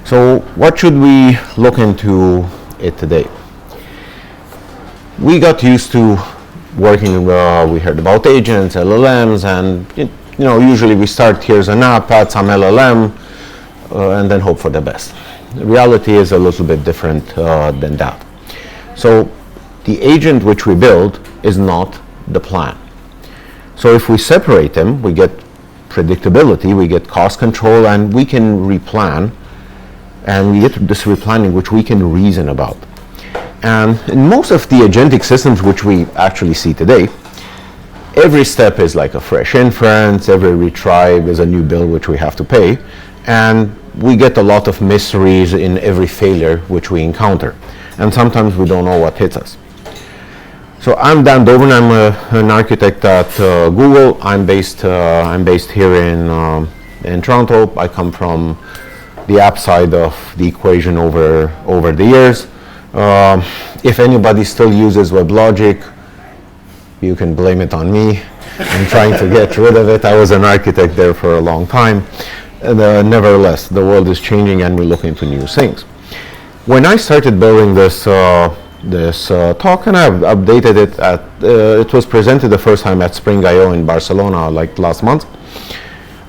So what should we look into it today? We got used to working, we heard about agents, LLMs, and usually we start, here's an app, add some LLM, and then hope for the best. The reality is a little bit different than that. So the agent which we build is not the plan. So if we separate them, we get predictability, we get cost control, and we can replan, and we get this replanning which we can reason about. And in most of the agentic systems which we actually see today, every step is like a fresh inference, every retry is a new bill which we have to pay, and we get a lot of mysteries in every failure which we encounter, and sometimes we don't know what hits us. So I'm Dan Dobrin, I'm an architect at Google. I'm based here in Toronto. I come from the app side of the equation over the years. If anybody still uses WebLogic, you can blame it on me. I'm trying to get rid of it. I was an architect there for a long time. Nevertheless, the world is changing and we look into new things. When I started building this talk, and I've updated it it was presented the first time at Spring I/O in Barcelona like last month.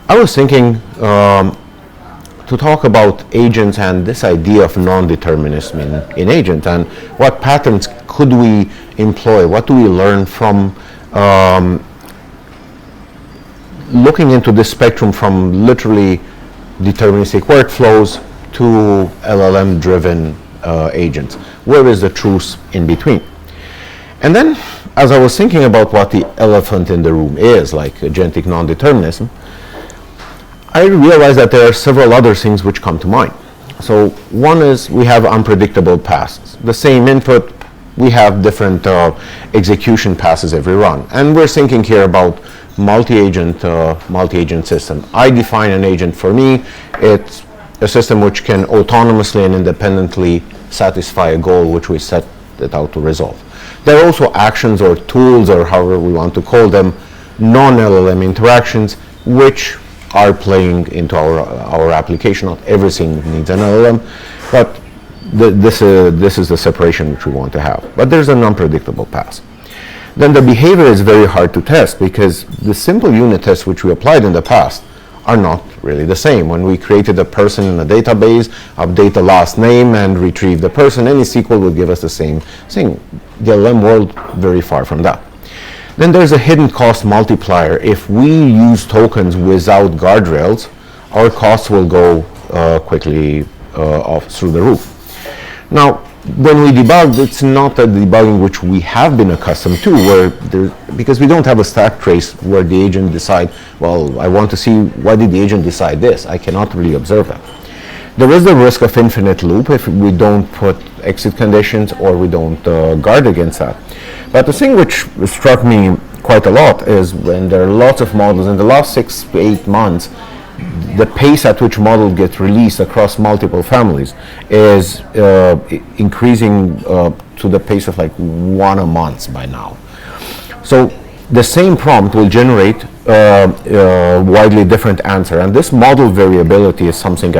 I was thinking to talk about agents and this idea of non-determinism in agents, and what patterns could we employ, what do we learn from looking into this spectrum from literally deterministic workflows to LLM-driven agents. Where is the truth in between? And then, as I was thinking about what the elephant in the room is, like agentic non-determinism, I realized that there are several other things which come to mind. So one is we have unpredictable passes. The same input, we have different execution passes every run. And we're thinking here about multi-agent system. I define an agent. For me, it's a system which can autonomously and independently satisfy a goal which we set it out to resolve. There are also actions or tools, or however we want to call them, non-LLM interactions, which are playing into our application. Not everything needs an LLM, but this is the separation which we want to have. But there's an unpredictable path. Then the behavior is very hard to test, because the simple unit tests which we applied in the past are not really the same. When we created a person in a database, update the last name and retrieve the person, any SQL would give us the same thing. The LLM world, very far from that. Then there's a hidden cost multiplier. If we use tokens without guardrails, our costs will go quickly off through the roof. Now, when we debug, it's not a debugging which we have been accustomed to, because we don't have a stack trace where the agent decide, well, I want to see why did the agent decide this. I cannot really observe that. There is the risk of infinite loop if we don't put exit conditions or we don't guard against that. But the thing which struck me quite a lot is when there are lots of models in the last 6 to 8 months, the pace at which models get released across multiple families is increasing to the pace of like 1 a month by now. So the same prompt will generate widely different answer, and this model variability is something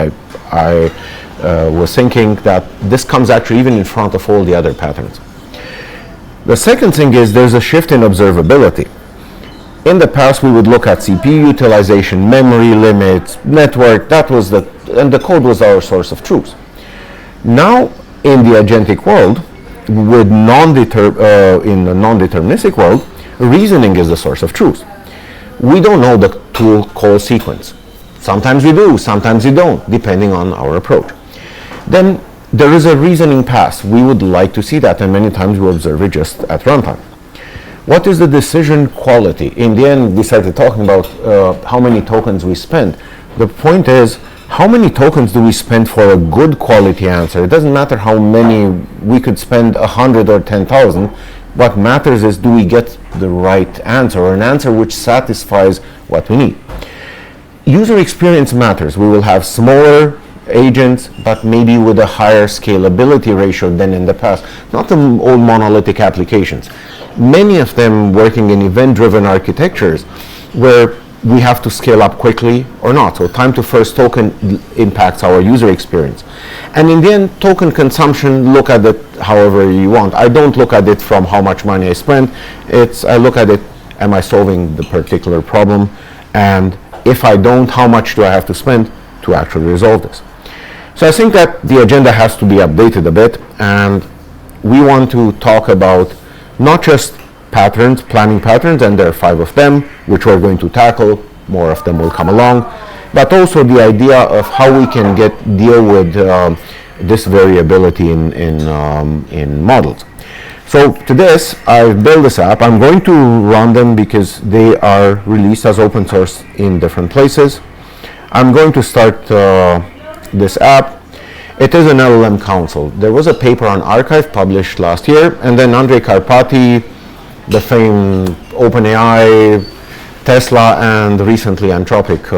I was thinking that this comes actually even in front of all the other patterns. The second thing is there's a shift in observability. In the past, we would look at CPU utilization, memory limits, network, and the code was our source of truth. Now, in the agentic world, in the non-deterministic world, reasoning is the source of truth. We don't know the tool call sequence. Sometimes we do, sometimes we don't, depending on our approach. Then there is a reasoning path. We would like to see that, and many times we observe it just at runtime. What is the decision quality? In the end, we started talking about how many tokens we spend. The point is, how many tokens do we spend for a good quality answer? It doesn't matter how many, we could spend 100 or 10,000. What matters is, do we get the right answer, or an answer which satisfies what we need? User experience matters. We will have smaller agents, but maybe with a higher scalability ratio than in the past. Not the old monolithic applications. Many of them working in event-driven architectures where we have to scale up quickly or not. So time to first token impacts our user experience. And in the end, token consumption, look at it however you want. I don't look at it from how much money I spend. I look at it, am I solving the particular problem? And if I don't, how much do I have to spend to actually resolve this? So I think that the agenda has to be updated a bit, and we want to talk about not just patterns, planning patterns, and there are 5 of them, which we're going to tackle. More of them will come along, but also the idea of how we can deal with this variability in models. So to this, I've built this app. I'm going to run them because they are released as open source in different places. I'm going to start this app. It is an LLM Council. There was a paper on Archive published last year, and then Andrej Karpathy, the famed OpenAI, Tesla, and recently Anthropic,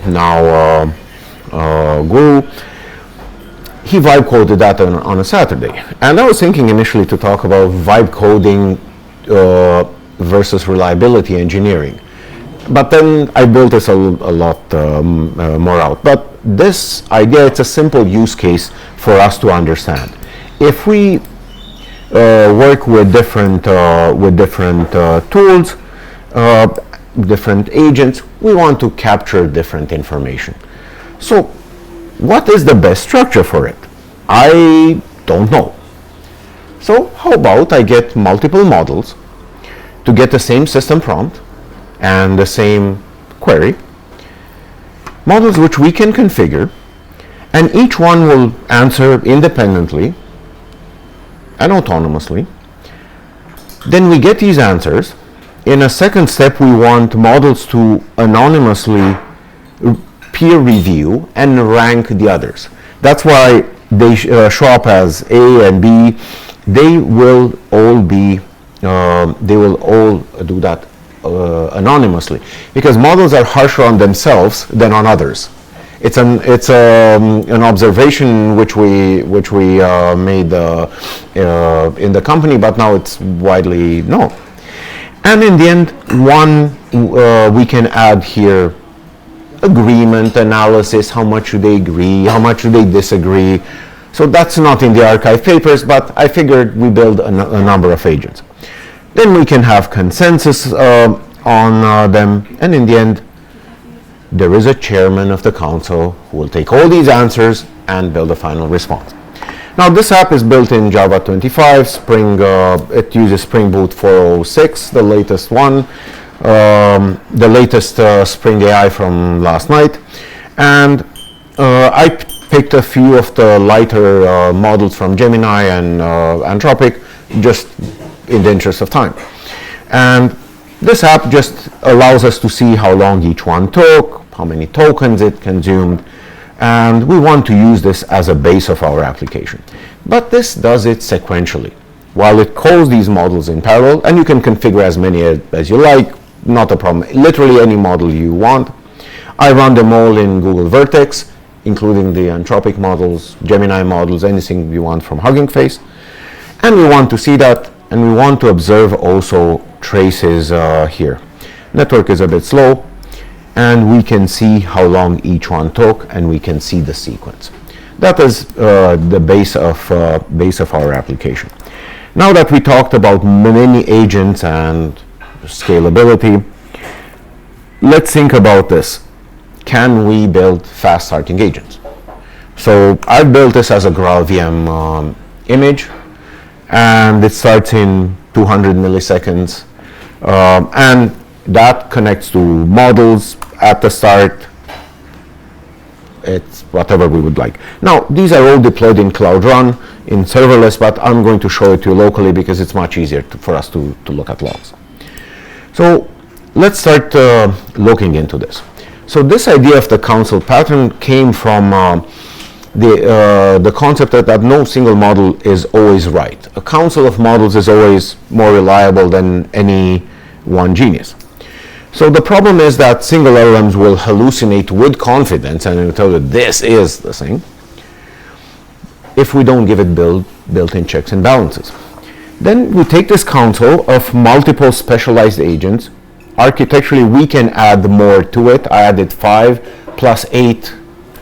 now Guru, he vibe coded that on a Saturday. And I was thinking initially to talk about vibe coding versus reliability engineering. But then I built this a lot more out. But this idea, it's a simple use case for us to understand. If we work with different tools, different agents, we want to capture different information. So what is the best structure for it? I don't know. So how about I get multiple models to get the same system prompt and the same query, models which we can configure, and each one will answer independently and autonomously. Then we get these answers. In a second step, we want models to anonymously peer review and rank the others. That's why they show up as A and B. They will all do that anonymously, because models are harsher on themselves than on others. It's an observation which we made in the company, but now it's widely known. And in the end, we can add here agreement analysis. How much do they agree? How much do they disagree? So that's not in the archive papers, but I figured we build a number of agents. Then we can have consensus on them, and in the end, there is a chairman of the council who will take all these answers and build a final response. Now this app is built in Java 25, Spring. It uses Spring Boot 406, the latest one, the latest Spring AI from last night, and I picked a few of the lighter models from Gemini and Anthropic, just in the interest of time. And this app just allows us to see how long each one took, how many tokens it consumed, and we want to use this as a base of our application. But this does it sequentially. While it calls these models in parallel, and you can configure as many as you like, not a problem, literally any model you want. I run them all in Google Vertex, including the Anthropic models, Gemini models, anything you want from Hugging Face. And we want to see that, and we want to observe also traces here. Network is a bit slow, and we can see how long each one took, and we can see the sequence. That is the base of our application. Now that we talked about many agents and scalability, let's think about this. Can we build fast starting agents? So I've built this as a GraalVM image, and it starts in 200 milliseconds, and that connects to models at the start. It's whatever we would like. Now these are all deployed in Cloud Run in serverless, but I'm going to show it to you locally because it's much easier for us to look at logs. So let's start looking into this. So this idea of the council pattern came from the concept that no single model is always right. A council of models is always more reliable than any one genius. So the problem is that single LLMs will hallucinate with confidence and will tell you this is the thing. if we don't give it built-in checks and balances. Then we take this council of multiple specialized agents. Architecturally, we can add more to it. I added 5 plus 8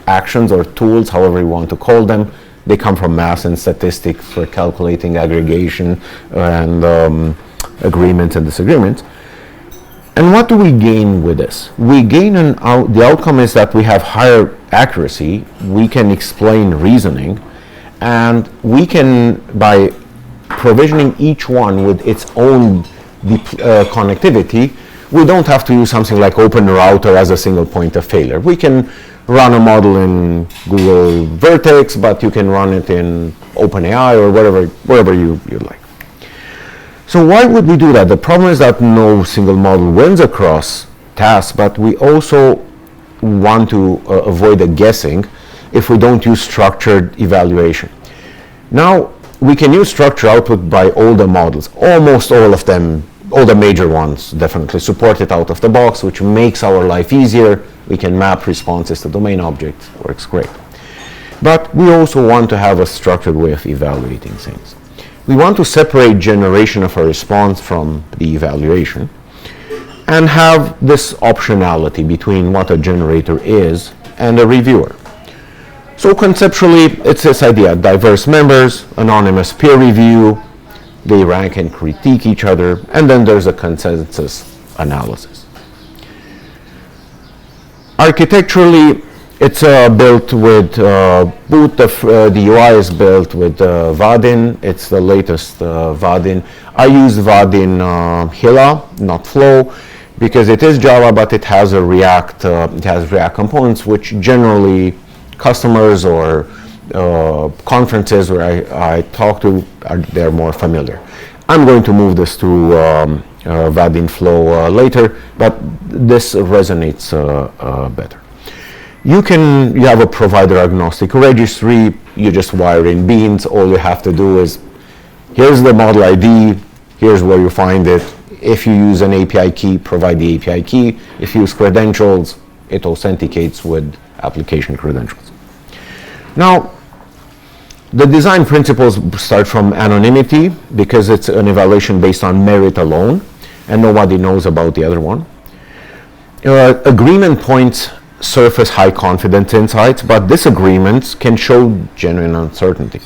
actions or tools, however you want to call them. They come from math and statistics for calculating aggregation and agreements and disagreements. And what do we gain with this? We gain the outcome is that we have higher accuracy, we can explain reasoning, and we can, by provisioning each one with its own connectivity, we don't have to use something like Open Router as a single point of failure. We can run a model in Google Vertex, but you can run it in OpenAI or wherever you like. So why would we do that? The problem is that no single model wins across tasks, but we also want to avoid a guessing if we don't use structured evaluation. Now, we can use structured output by all the models. Almost all of them, all the major ones definitely support it out of the box, which makes our life easier. We can map responses to domain objects, works great. But we also want to have a structured way of evaluating things. We want to separate generation of a response from the evaluation and have this optionality between what a generator is and a reviewer. So conceptually, it's this idea: diverse members, anonymous peer review, they rank and critique each other, and then there's a consensus analysis. Architecturally, it's built with Boot. The UI is built with Vaadin. It's the latest Vaadin. I use Vaadin Hila, not Flow, because it is Java, but it has a React. It has React components, which generally customers or conferences where I talk to, they're more familiar. I'm going to move this to Vaadin Flow later, but this resonates better. You have a provider agnostic registry. You just wire in beans. All you have to do is, here's the model ID, here's where you find it. If you use an API key, provide the API key. If you use credentials, it authenticates with application credentials. Now, the design principles start from anonymity, because it's an evaluation based on merit alone, and nobody knows about the other one. Agreement points surface high confidence insights, but disagreements can show genuine uncertainty.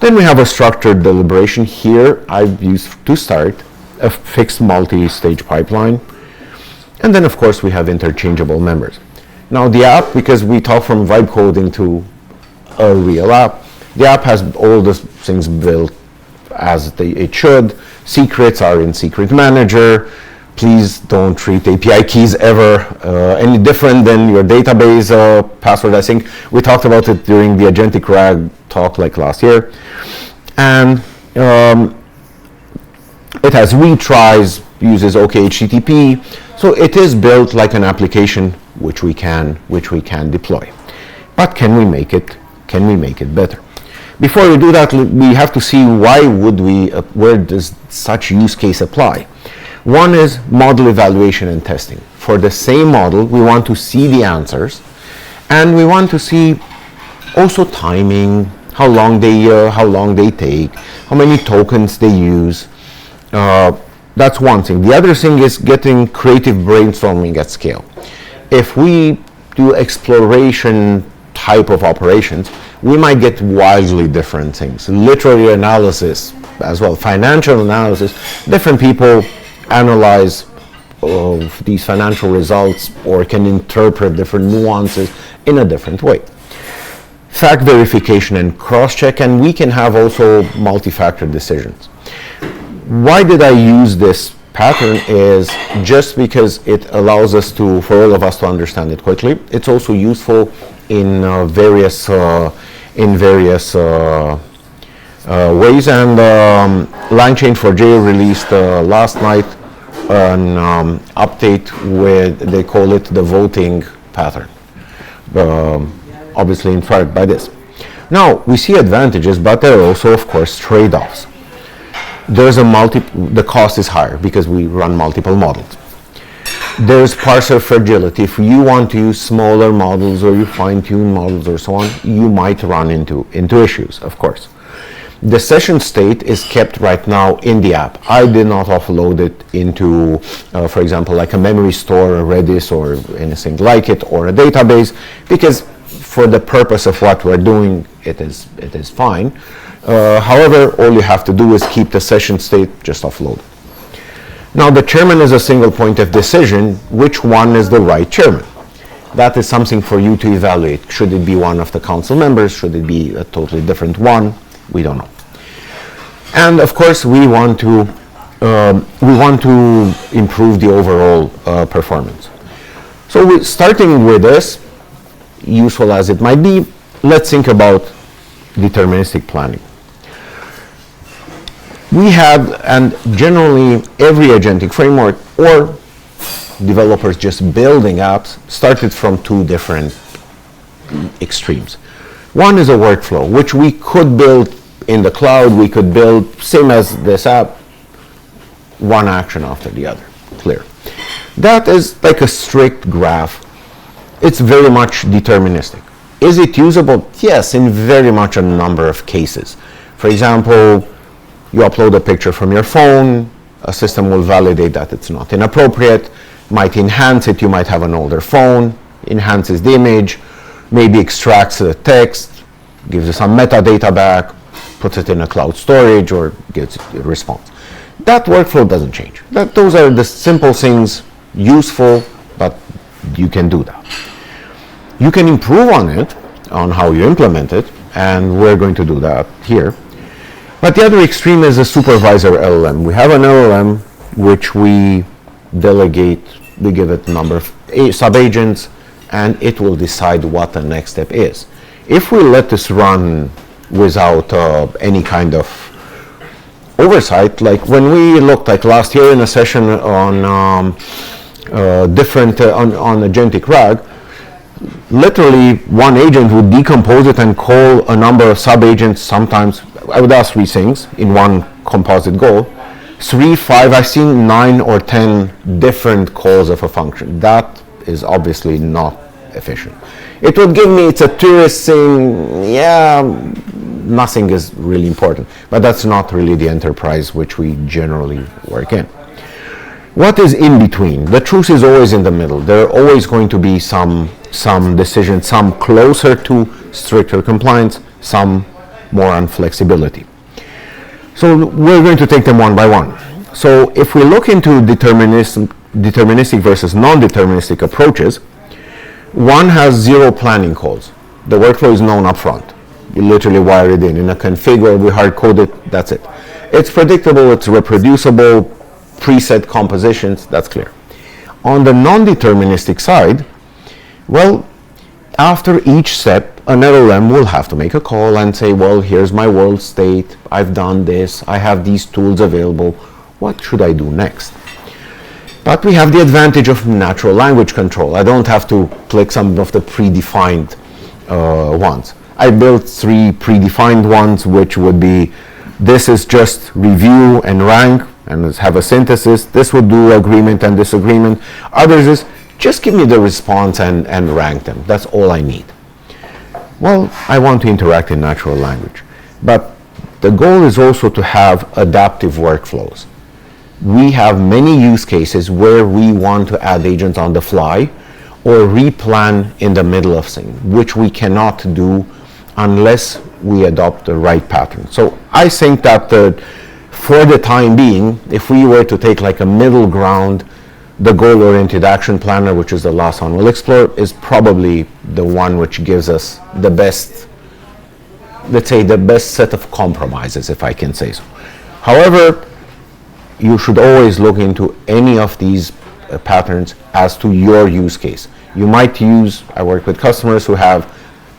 Then we have a structured deliberation. Here I've used, to start, a fixed multi-stage pipeline. And then of course we have interchangeable members. Now the app, because we talk from vibe coding to a real app, the app has all the things built as it should. Secrets are in Secret Manager. Please don't treat API keys ever any different than your database password. I think we talked about it during the Agentic RAG talk like last year. And it has retries, uses OKHTTP. So it is built like an application which we can deploy. But can we make it better? Before we do that, we have to see where does such use case apply? One is model evaluation and testing. For the same model, we want to see the answers, and we want to see also timing, how long they take, how many tokens they use. That's one thing. The other thing is getting creative brainstorming at scale. If we do exploration type of operations, we might get wildly different things. Literary analysis as well, financial analysis, different people analyze these financial results or can interpret different nuances in a different way. Fact verification and cross-check, and we can have also multi-factor decisions. Why did I use this pattern is just because it allows us to, for all of us to understand it quickly. It's also useful in various ways, and LangChain4j released last night an update with, they call it the voting pattern, obviously inspired by this. Now, we see advantages, but there are also, of course, trade-offs. The cost is higher because we run multiple models. there's parser fragility. If you want to use smaller models or you fine-tune models or so on, you might run into issues, of course. The session state is kept right now in the app. I did not offload it into, for example, like a memory store, or Redis, or anything like it, or a database, because for the purpose of what we're doing, it is fine. However, all you have to do is keep the session state, just offload. Now, the chairman is a single point of decision. Which one is the right chairman? That is something for you to evaluate. Should it be one of the council members? Should it be a totally different one? We don't know. And of course, we want to improve the overall performance. So starting with this, useful as it might be, let's think about deterministic planning. We have, and generally every agentic framework or developers just building apps started from two different extremes. One is a workflow, which we could build in the cloud. We could build, same as this app, one action after the other, clear. That is like a strict graph. It's very much deterministic. Is it usable? Yes, in very much a number of cases. For example, you upload a picture from your phone, a system will validate that it's not inappropriate, might enhance it. You might have an older phone, enhances the image, maybe extracts the text, gives you some metadata back, puts it in a cloud storage, or gives a response. That workflow doesn't change. Those are the simple things, useful, but you can do that. You can improve on it, on how you implement it, and we're going to do that here. But the other extreme is a supervisor LLM. We have an LLM which we delegate, we give it a number of sub-agents, and it will decide what the next step is. If we let this run without any kind of oversight, like when we looked like last year in a session on on agentic RAG, literally one agent would decompose it and call a number of sub-agents. Sometimes I would ask 3 things in one composite goal. 3, 5, I've seen 9 or 10 different calls of a function. That is obviously not efficient. It would give me, it's a tourist thing, yeah, nothing is really important, but that's not really the enterprise which we generally work in. What is in between? The truth is always in the middle. There are always going to be some decisions, some closer to stricter compliance, some more on flexibility. So we're going to take them one by one. So if we look into deterministic versus non-deterministic approaches, one has 0 planning calls. The workflow is known up front. You literally wire it in a config, or we hard code it, that's it. It's predictable, it's reproducible, preset compositions, that's clear. On the non-deterministic side, well, after each step, an LLM will have to make a call and say, well, here's my world state, I've done this, I have these tools available, what should I do next? But we have the advantage of natural language control. I don't have to click some of the predefined ones. I built 3 predefined ones, which would be, this is just review and rank, and have a synthesis. This would do agreement and disagreement. Others is, just give me the response and rank them. That's all I need. Well, I want to interact in natural language. But the goal is also to have adaptive workflows. We have many use cases where we want to add agents on the fly or replan in the middle of things, which we cannot do unless we adopt the right pattern. So I think that for the time being, if we were to take like a middle ground, the goal-oriented action planner, which is the last one we'll explore, is probably the one which gives us the best, let's say, the best set of compromises, if I can say so. However, you should always look into any of these patterns as to your use case. You might use, I work with customers who have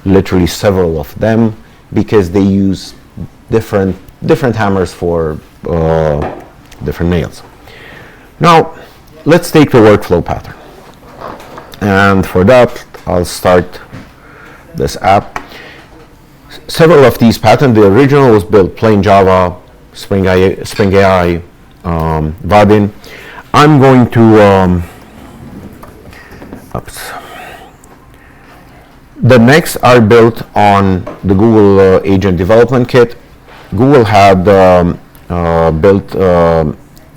literally several of them because they use different hammers for different nails. Now, let's take the workflow pattern. And for that, I'll start this app. Several of these patterns, the original was built plain Java, Spring AI, Vadin. I'm going to Oops. The next are built on the Google Agent Development Kit. Google had built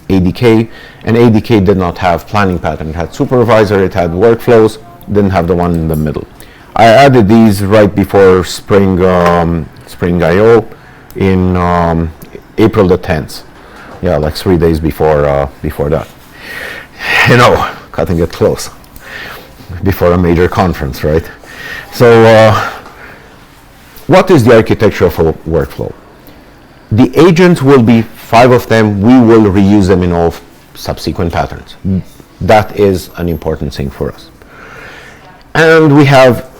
ADK, and ADK did not have planning pattern. It had supervisor, it had workflows, didn't have the one in the middle. I added these right before Spring I/O in April the 10th. Yeah, like 3 days before that. You know, cutting it close before a major conference, right? So, what is the architecture of a workflow? The agents will be 5 of them. We will reuse them in all subsequent patterns. That is an important thing for us. And we have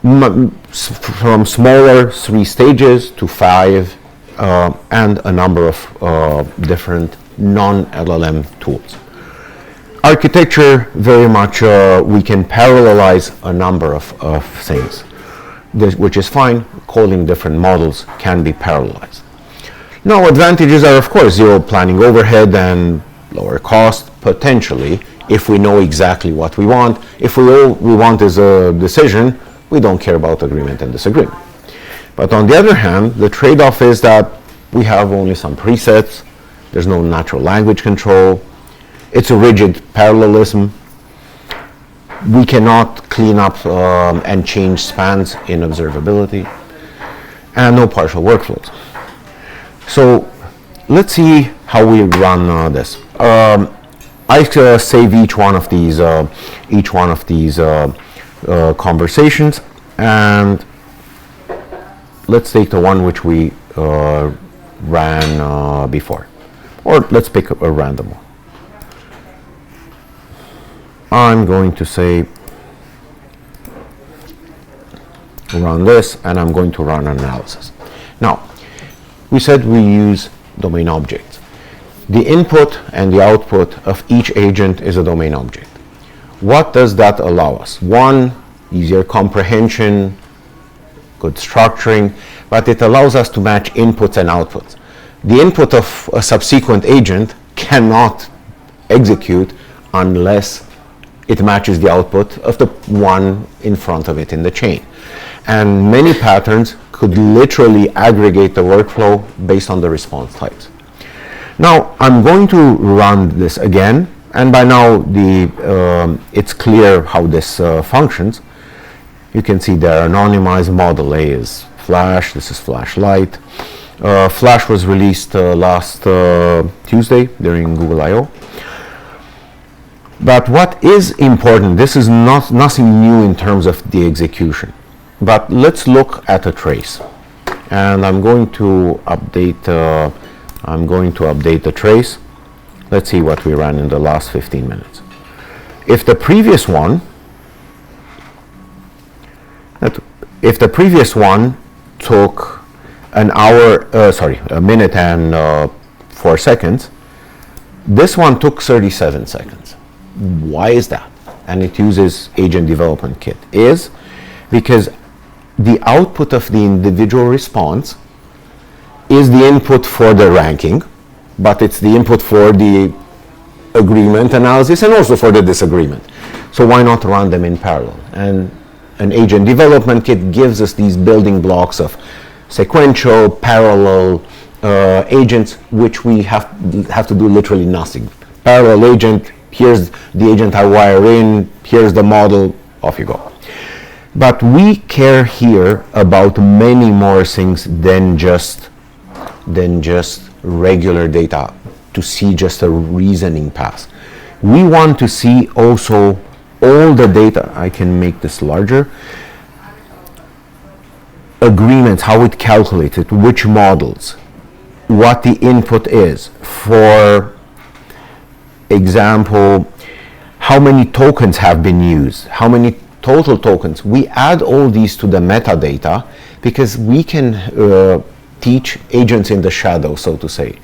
from smaller 3 stages to 5 and a number of different non-LLM tools. Architecture, very much we can parallelize a number of things, which is fine. Calling different models can be parallelized. Now, advantages are, of course, zero planning overhead and lower cost, potentially, if we know exactly what we want. If all we want is a decision, we don't care about agreement and disagreement. But on the other hand, the trade-off is that we have only some presets, there's no natural language control, it's a rigid parallelism, we cannot clean up and change spans in observability, and no partial workflows. So let's see how we run this. I save each one of these conversations, and let's take the one which we ran before, or let's pick a random one. I'm going to say run this, and I'm going to run an analysis. Now, we said we use domain objects. The input and the output of each agent is a domain object. What does that allow us? One, easier comprehension, good structuring, but it allows us to match inputs and outputs. The input of a subsequent agent cannot execute unless it matches the output of the one in front of it in the chain. And many patterns could literally aggregate the workflow based on the response types. Now, I'm going to run this again, and by now it's clear how this functions. You can see there, anonymized model A is Flash, this is Flashlight. Flash was released last Tuesday during Google I/O. But what is important, this is nothing new in terms of the execution. But let's look at a trace. And I'm going to update the trace. Let's see what we ran in the last 15 minutes. If the previous one took a minute and 4 seconds, this one took 37 seconds. Why is that? And it uses Agent Development Kit. Is because the output of the individual response is the input for the ranking, but it's the input for the agreement analysis and also for the disagreement. So why not run them in parallel? And an Agent Development Kit gives us these building blocks of sequential, parallel agents, which we have to do literally nothing. Parallel agent, here's the agent I wire in, here's the model, off you go. But we care here about many more things than just regular data, to see just a reasoning path. We want to see also all the data. I can make this larger. Agreements, how it calculates it, which models, what the input is. For example, how many tokens have been used, how many total tokens. We add all these to the metadata because we can teach agents in the shadow, so to say.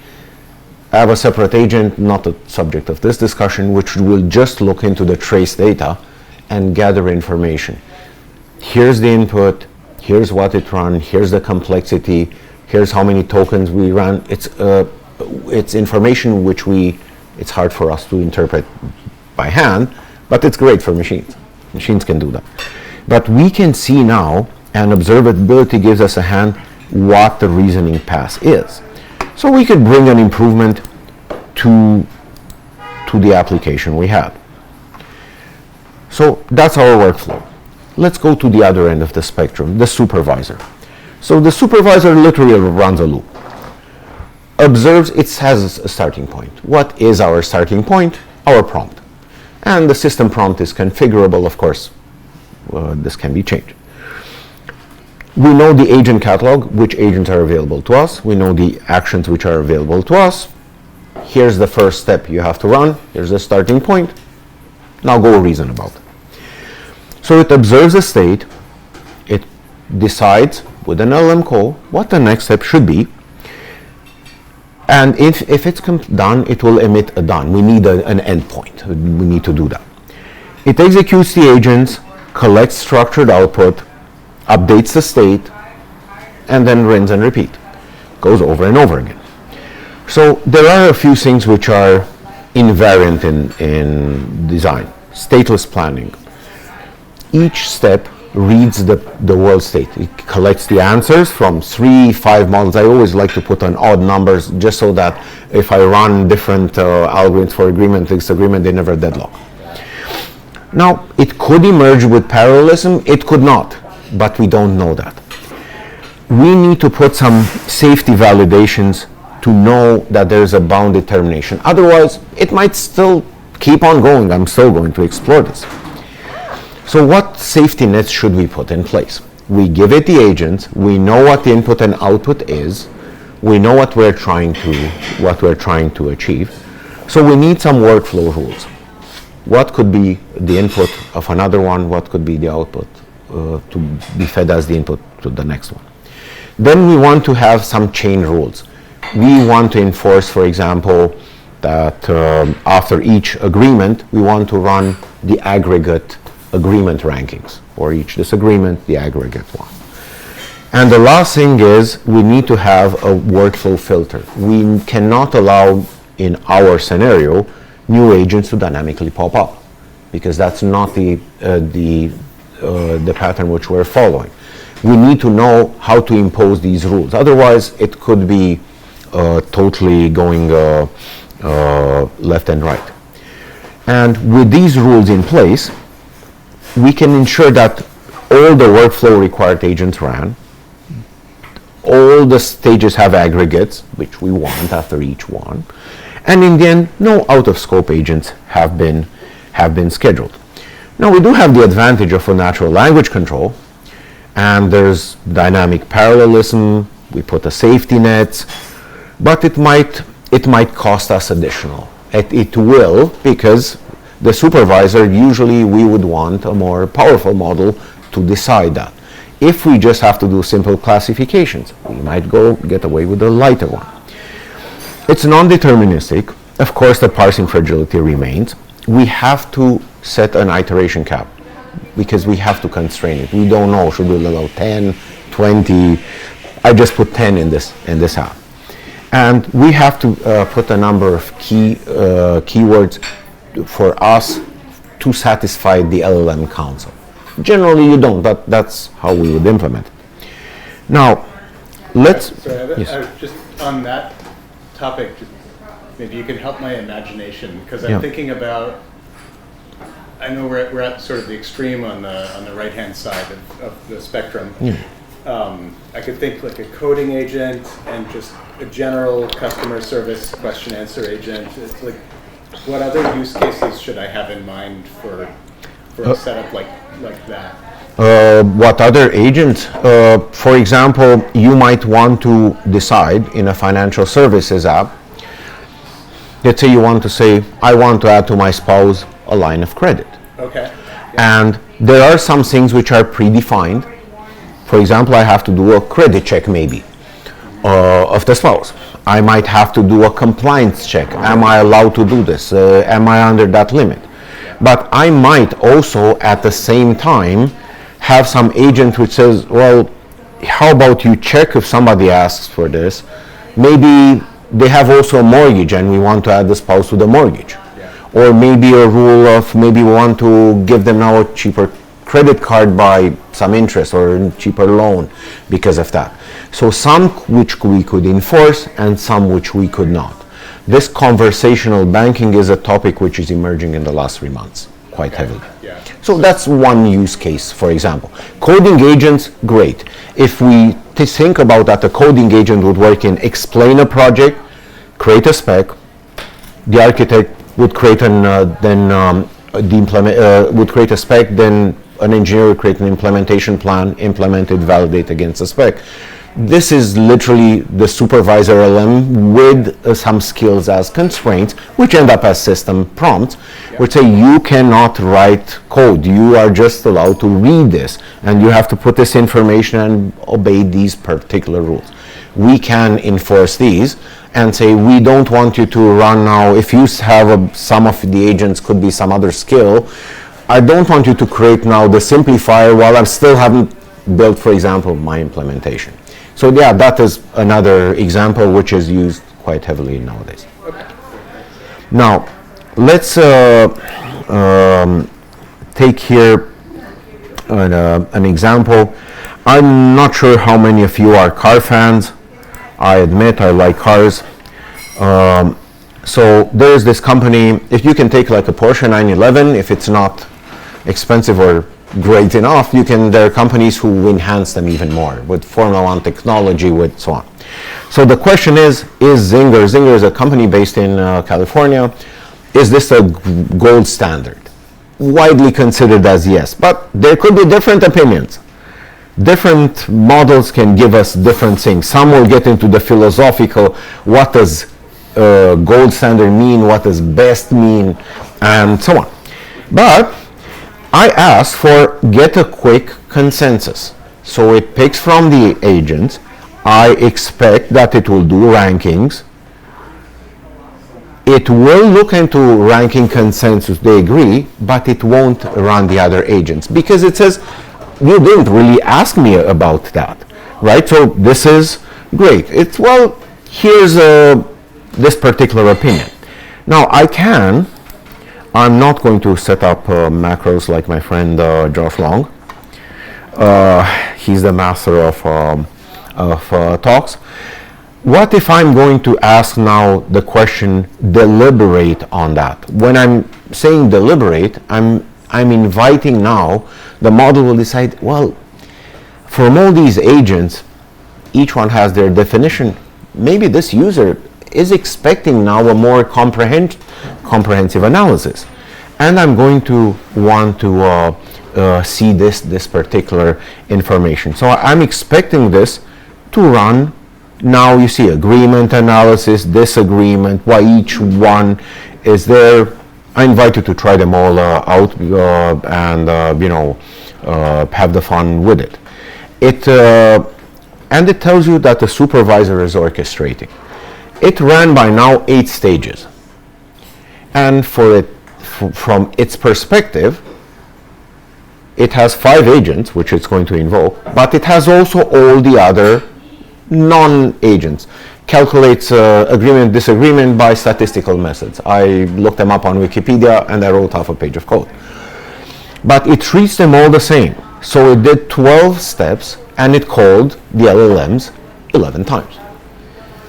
I have a separate agent, not the subject of this discussion, which will just look into the trace data and gather information. Here's the input, here's what it ran, here's the complexity, here's how many tokens we ran. It's information which it's hard for us to interpret by hand, But it's great for machines. Machines can do that. But we can see now, and observability gives us a hand, what the reasoning path is. So we could bring an improvement to the application we have. So that's our workflow. Let's go to the other end of the spectrum, the supervisor. So the supervisor literally runs a loop. Observes, it has a starting point. What is our starting point? Our prompt. And the system prompt is configurable, of course. This can be changed. We know the agent catalog, which agents are available to us. We know the actions which are available to us. Here's the first step you have to run. Here's the starting point. Now go reason about it. So it observes the state. It decides with an LLM call what the next step should be. And if it's done, it will emit a done. We need an endpoint. We need to do that. It executes the agents, collects structured output, updates the state, and then rinse and repeat. Goes over and over again. So there are a few things which are invariant in design. Stateless planning. Each step reads the world state. It collects the answers from 3, 5 models. I always like to put on odd numbers just so that if I run different algorithms for agreement, disagreement, they never deadlock. Now, it could emerge with parallelism. It could not, but we don't know that. We need to put some safety validations to know that there's a bound determination. Otherwise, it might still keep on going. I'm still going to explore this. So what safety nets should we put in place? We give it the agents. We know what the input and output is. We know what we're trying to achieve. So we need some workflow rules. What could be the input of another one? What could be the output to be fed as the input to the next one? Then we want to have some chain rules. We want to enforce, for example, that after each agreement, we want to run the aggregate agreement rankings. For each disagreement, the aggregate one. And the last thing is we need to have a workflow filter. We cannot allow, in our scenario, new agents to dynamically pop up, because that's not the pattern which we're following. We need to know how to impose these rules. Otherwise, it could be totally going left and right. And with these rules in place, we can ensure that all the workflow required agents ran, all the stages have aggregates, which we want after each one, and in the end, no out-of-scope agents have been scheduled. Now, we do have the advantage of a natural language control, and there's dynamic parallelism. We put a safety net, but it might cost us additional. It will, because the supervisor, usually we would want a more powerful model to decide that. If we just have to do simple classifications, we might get away with a lighter one. It's non-deterministic. Of course, the parsing fragility remains. We have to set an iteration cap because we have to constrain it. We don't know, should we allow 10, 20? I just put 10 in this app. And we have to put a number of keywords for us to satisfy the LLM Council. Generally, you don't, but that's how we would implement it. Now, let's... Just on that topic, maybe you can help my imagination, because I'm thinking about, I know we're at sort of the extreme on the right-hand side of the spectrum. I could think like a coding agent and just a general customer service question-answer agent. It's like, what other use cases should I have in mind for a setup like that? What other agents? For example, you might want to decide in a financial services app, let's say you want to say, I want to add to my spouse a line of credit. Okay. And there are some things which are predefined. For example, I have to do a credit check maybe of the spouse. I might have to do a compliance check. Am I allowed to do this? Am I under that limit? But I might also at the same time have some agent which says, well, how about you check if somebody asks for this? Maybe they have also a mortgage and we want to add the spouse to the mortgage. or maybe a rule of maybe we want to give them now a cheaper credit card by some interest or a cheaper loan because of that. So some which we could enforce and some which we could not. This conversational banking is a topic which is emerging in the last 3 months quite heavily. Yeah. So that's one use case, for example. Coding agents, great. If we think about that, a coding agent would work in explain a project, create a spec, the architect would create would create a spec, then an engineer would create an implementation plan, implement it, validate against the spec. This is literally the supervisor LM with some skills as constraints, which end up as system prompts, which say you cannot write code. You are just allowed to read this, and you have to put this information and obey these particular rules. We can enforce these and say we don't want you to run now. If you have some of the agents could be some other skill, I don't want you to create now the simplifier while I still haven't built, for example, my implementation. So yeah, that is another example which is used quite heavily nowadays. Okay. Now, let's take here an example. I'm not sure how many of you are car fans. I admit I like cars. So there's this company, if you can take like a Porsche 911, if it's not expensive or great enough, there are companies who enhance them even more with Formula One technology, with so on. So the question is Zinger is a company based in California, is this a gold standard? Widely considered as yes, but there could be different opinions. Different models can give us different things. Some will get into the philosophical, what does gold standard mean, what does best mean, and so on. But I asked for get a quick consensus. So it picks from the agents. I expect that it will do rankings. It will look into ranking consensus, they agree, but it won't run the other agents because it says, you didn't really ask me about that, right? So this is great. Here's this particular opinion. Now I'm not going to set up macros like my friend Josh Long. He's the master of talks. What if I'm going to ask now the question, deliberate on that? When I'm saying deliberate, I'm inviting now, the model will decide, well, from all these agents, each one has their definition. Maybe this user is expecting now a more comprehensive analysis. And I'm going to want to see this particular information. So I'm expecting this to run. Now you see agreement analysis, disagreement, why each one is there. I invite you to try them all out and have the fun with it. And it tells you that the supervisor is orchestrating. It ran by now 8 stages. And from its perspective, it has 5 agents, which it's going to invoke, but it has also all the other non-agents. Calculates agreement, disagreement by statistical methods. I looked them up on Wikipedia and I wrote half a page of code. But it treats them all the same. So it did 12 steps and it called the LLMs 11 times.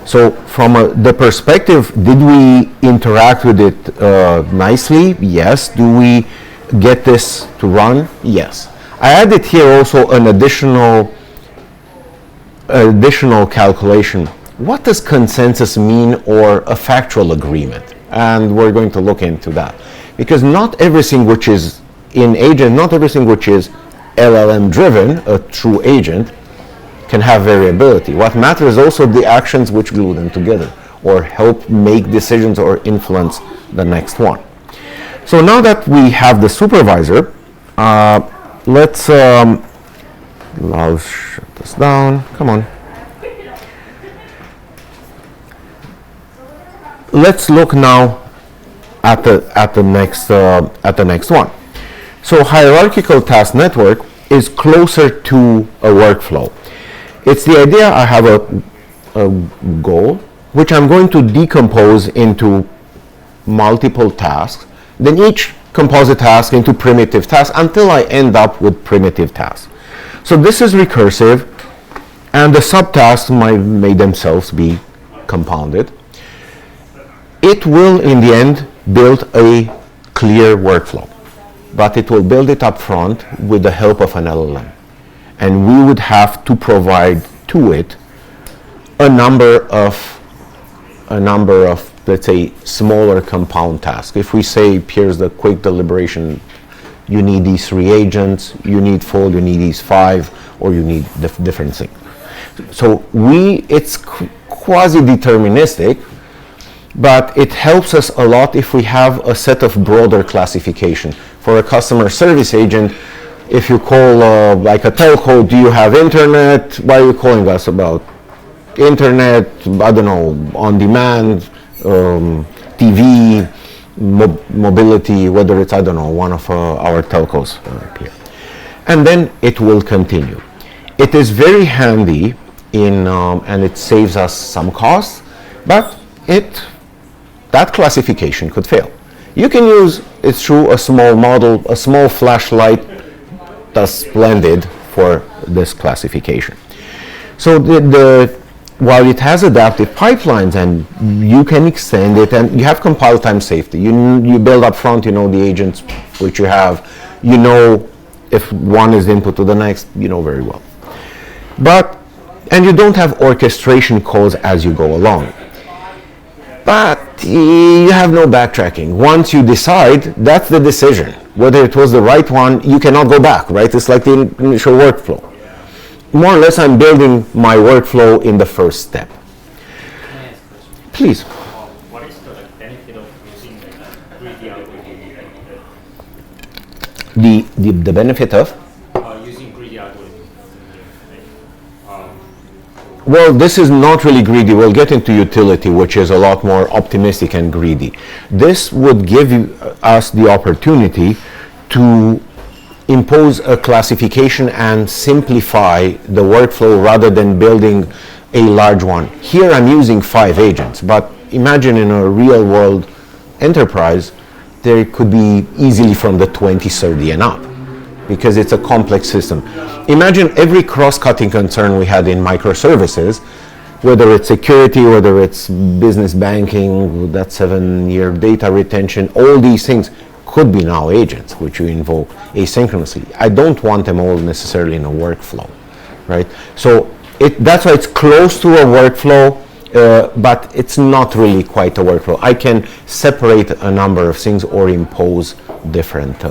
So from the perspective, did we interact with it nicely? Yes. Do we get this to run? Yes. I added here also an additional calculation. What does consensus mean, or a factual agreement? And we're going to look into that. Because not everything which is in agent, not everything which is LLM driven, a true agent, can have variability. What matters is also the actions which glue them together or help make decisions or influence the next one. So now that we have the supervisor, let's I'll shut this down. Come on. Let's look now at the next one. So hierarchical task network is closer to a workflow. It's the idea I have a goal which I'm going to decompose into multiple tasks then each composite task into primitive tasks until I end up with primitive tasks. So this is recursive, and the subtasks may themselves be compounded. It will, in the end, build a clear workflow, but it will build it up front with the help of an LLM. And we would have to provide to it a number of, let's say, smaller compound tasks. If we say, here's the quick deliberation, you need these 3 agents, you need 4, you need these 5, or you need different things. So it's quasi-deterministic, but it helps us a lot if we have a set of broader classification. For a customer service agent, if you call like a telco, do you have internet? Why are you calling us about internet? I don't know, on demand, TV, mobility, whether it's, I don't know, one of our telcos here. And then it will continue. It is very handy and it saves us some costs, but that classification could fail. You can use it through a small model, a small flashlight, that's splendid for this classification. So while it has adaptive pipelines and you can extend it, and you have compile time safety, you build up front, you know the agents which you have, you know if one is input to the next, you know very well. And you don't have orchestration calls as you go along. But you have no backtracking. Once you decide, that's the decision. Whether it was the right one, you cannot go back, right? It's like the initial workflow. More or less, I'm building my workflow in the first step. Please. What is the benefit of using greedy algorithm? The benefit of? Using greedy algorithm. Well, this is not really greedy. We'll get into utility, which is a lot more optimistic and greedy. This would give us the opportunity to impose a classification and simplify the workflow rather than building a large one. Here I'm using 5 agents, but imagine in a real world enterprise, there could be easily from the 20, 30 and up, because it's a complex system. Imagine every cross-cutting concern we had in microservices, whether it's security, whether it's business banking, that 7-year data retention, all these things could be now agents, which you invoke asynchronously. I don't want them all necessarily in a workflow, right? So that's why it's close to a workflow, but it's not really quite a workflow. I can separate a number of things or impose different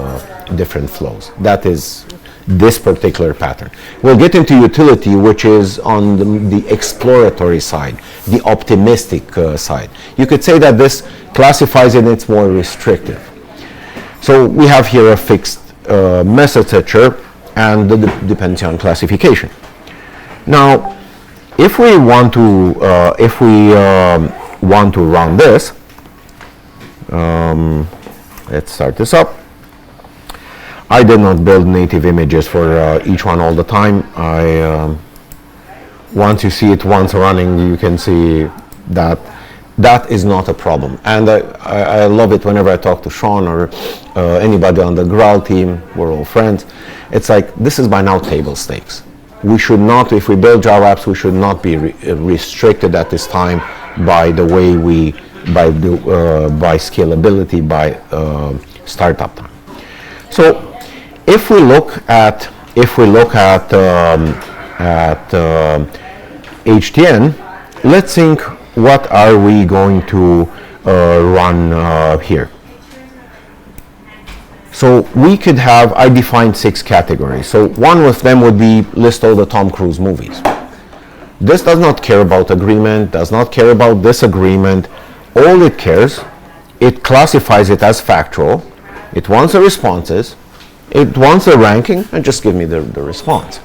flows. That is this particular pattern. We'll get into utility, which is on the exploratory side, the optimistic side. You could say that this classifies it and it's more restrictive. So we have here a fixed message setcher and the dependency on classification. Now, if we want to run this, let's start this up. I did not build native images for each one all the time. Once you see it once running, you can see that that is not a problem. And I love it whenever I talk to Sean or anybody on the Graal team, we're all friends. It's like, this is by now table stakes. We should not, if we build Java apps, we should not be restricted at this time by the way by scalability, by startup time. So if we look at HTN, let's think, what are we going to run here? So we could have, I defined 6 categories. So one of them would be list all the Tom Cruise movies. This does not care about agreement, does not care about disagreement. All it cares, it classifies it as factual. It wants the responses. It wants the ranking, and just give me the response.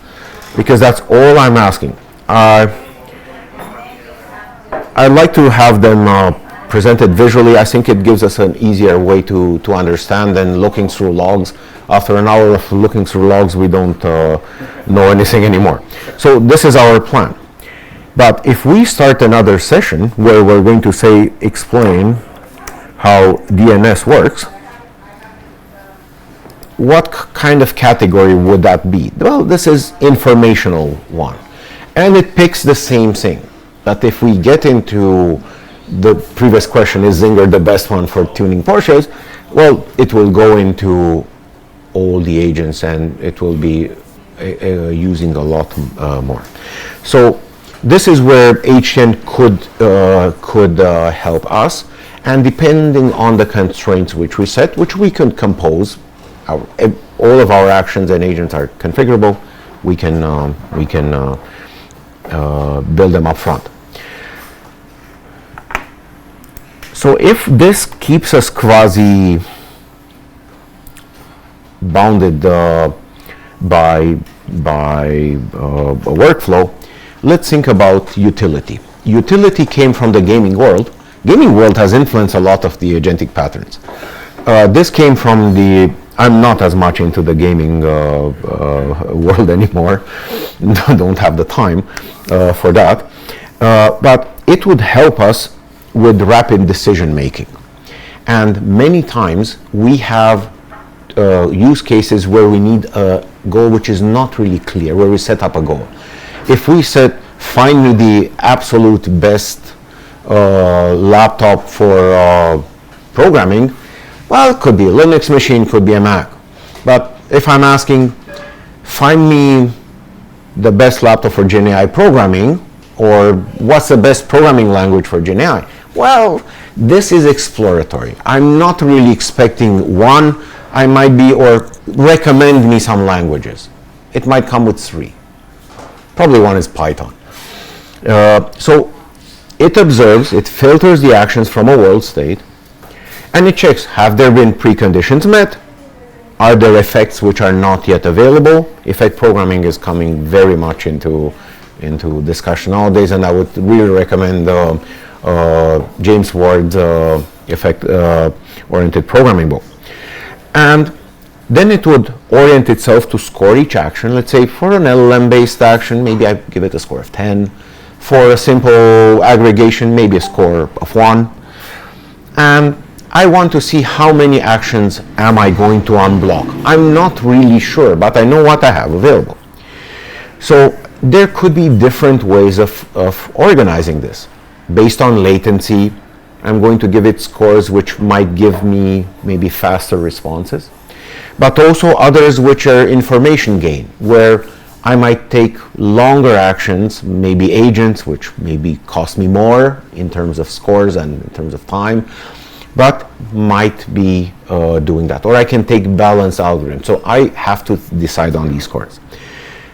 Because that's all I'm asking. I'd like to have them presented visually. I think it gives us an easier way to understand than looking through logs. After an hour of looking through logs, we don't know anything anymore. So this is our plan. But if we start another session where we're going to say, explain how DNS works, what kind of category would that be? Well, this is informational one. And it picks the same thing. But if we get into the previous question, is Zinger the best one for tuning Porsches? Well, it will go into all the agents and it will be using a lot more. So this is where HN could help us. And depending on the constraints which we set, which we can compose, all of our actions and agents are configurable, we can build them up front. So if this keeps us quasi bounded by a workflow, let's think about utility. Utility came from the gaming world. Gaming world has influenced a lot of the agentic patterns. This came from the, I'm not as much into the gaming world anymore, don't have the time for that, but it would help us with rapid decision making. And many times we have use cases where we need a goal which is not really clear, where we set up a goal. If we said, find me the absolute best laptop for programming, well, it could be a Linux machine, could be a Mac. But if I'm asking, find me the best laptop for GenAI programming, or what's the best programming language for GenAI? Well, this is exploratory. I'm not really expecting one. I might be, or recommend me some languages. It might come with 3. Probably one is Python. So it observes, it filters the actions from a world state, and it checks, have there been preconditions met? Are there effects which are not yet available? Effect programming is coming very much into discussion nowadays, and I would really recommend James Ward's effect-oriented programming book. And then it would orient itself to score each action. Let's say for an LLM-based action, maybe I give it a score of 10. For a simple aggregation, maybe a score of 1. And I want to see how many actions am I going to unblock. I'm not really sure, but I know what I have available. So there could be different ways of organizing this. Based on latency, I'm going to give it scores which might give me maybe faster responses, but also others which are information gain, where I might take longer actions, maybe agents, which maybe cost me more in terms of scores and in terms of time, but might be doing that. Or I can take balanced algorithms. So I have to decide on these scores.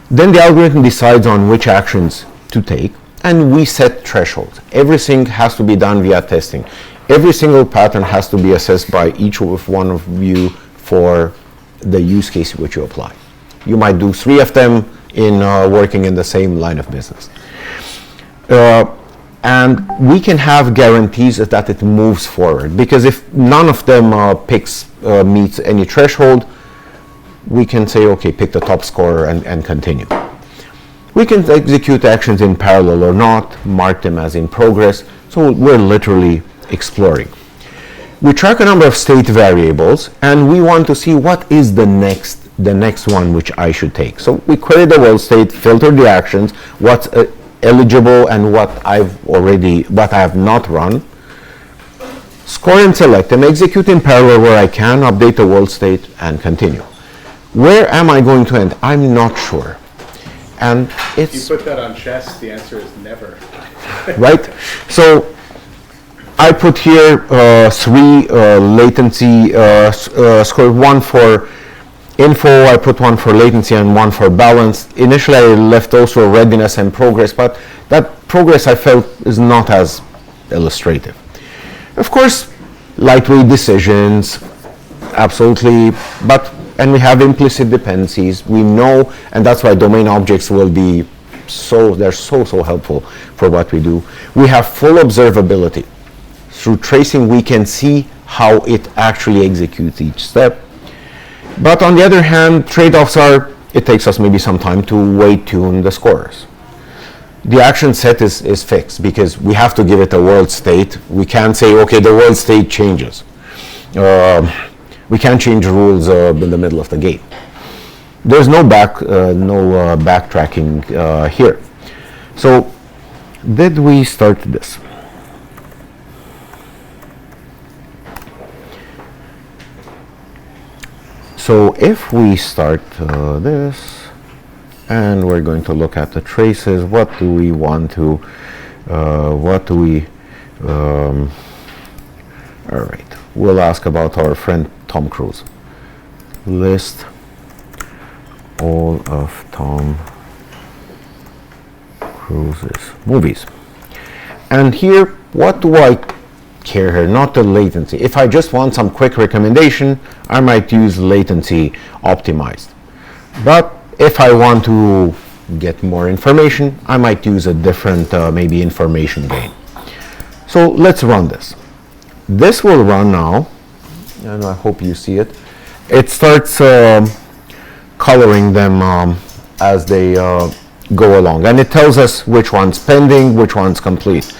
Then the algorithm decides on which actions to take, and we set thresholds. Everything has to be done via testing. Every single pattern has to be assessed by each one of you for the use case which you apply. You might do 3 of them in working in the same line of business. And we can have guarantees that it moves forward, because if none of them meets any threshold, we can say, okay, pick the top score and continue. We can execute actions in parallel or not, mark them as in progress, so we're literally exploring. We track a number of state variables, and we want to see what is the next one which I should take. So we query the world state, filter the actions, what's eligible and what I have not run, score and select them, execute in parallel where I can, update the world state, and continue. Where am I going to end? I'm not sure. And it's... If you put that on chess, the answer is never. Right? So I put here 3 latency scores, 1 for info, I put 1 for latency and 1 for balance. Initially I left also readiness and progress, but that progress I felt is not as illustrative. Of course, lightweight decisions, absolutely, and we have implicit dependencies. We know, and that's why domain objects will be they're so helpful for what we do. We have full observability. Through tracing, we can see how it actually executes each step. But on the other hand, trade-offs are, it takes us maybe some time to weight tune the scores. The action set is fixed because we have to give it a world state. We can't say, okay, the world state changes. We can't change rules in the middle of the game. There's no backtracking here. So, did we start this? So if we start this, and we're going to look at the traces, what do we want to, all right, we'll ask about our friend Tom Cruise. List all of Tom Cruise's movies. And here, what do I care here? Not the latency. If I just want some quick recommendation, I might use latency optimized. But if I want to get more information, I might use a different maybe information gain. So let's run this. This will run now, and I hope you see it. It starts coloring them as they go along, and it tells us which one's pending, which one's complete.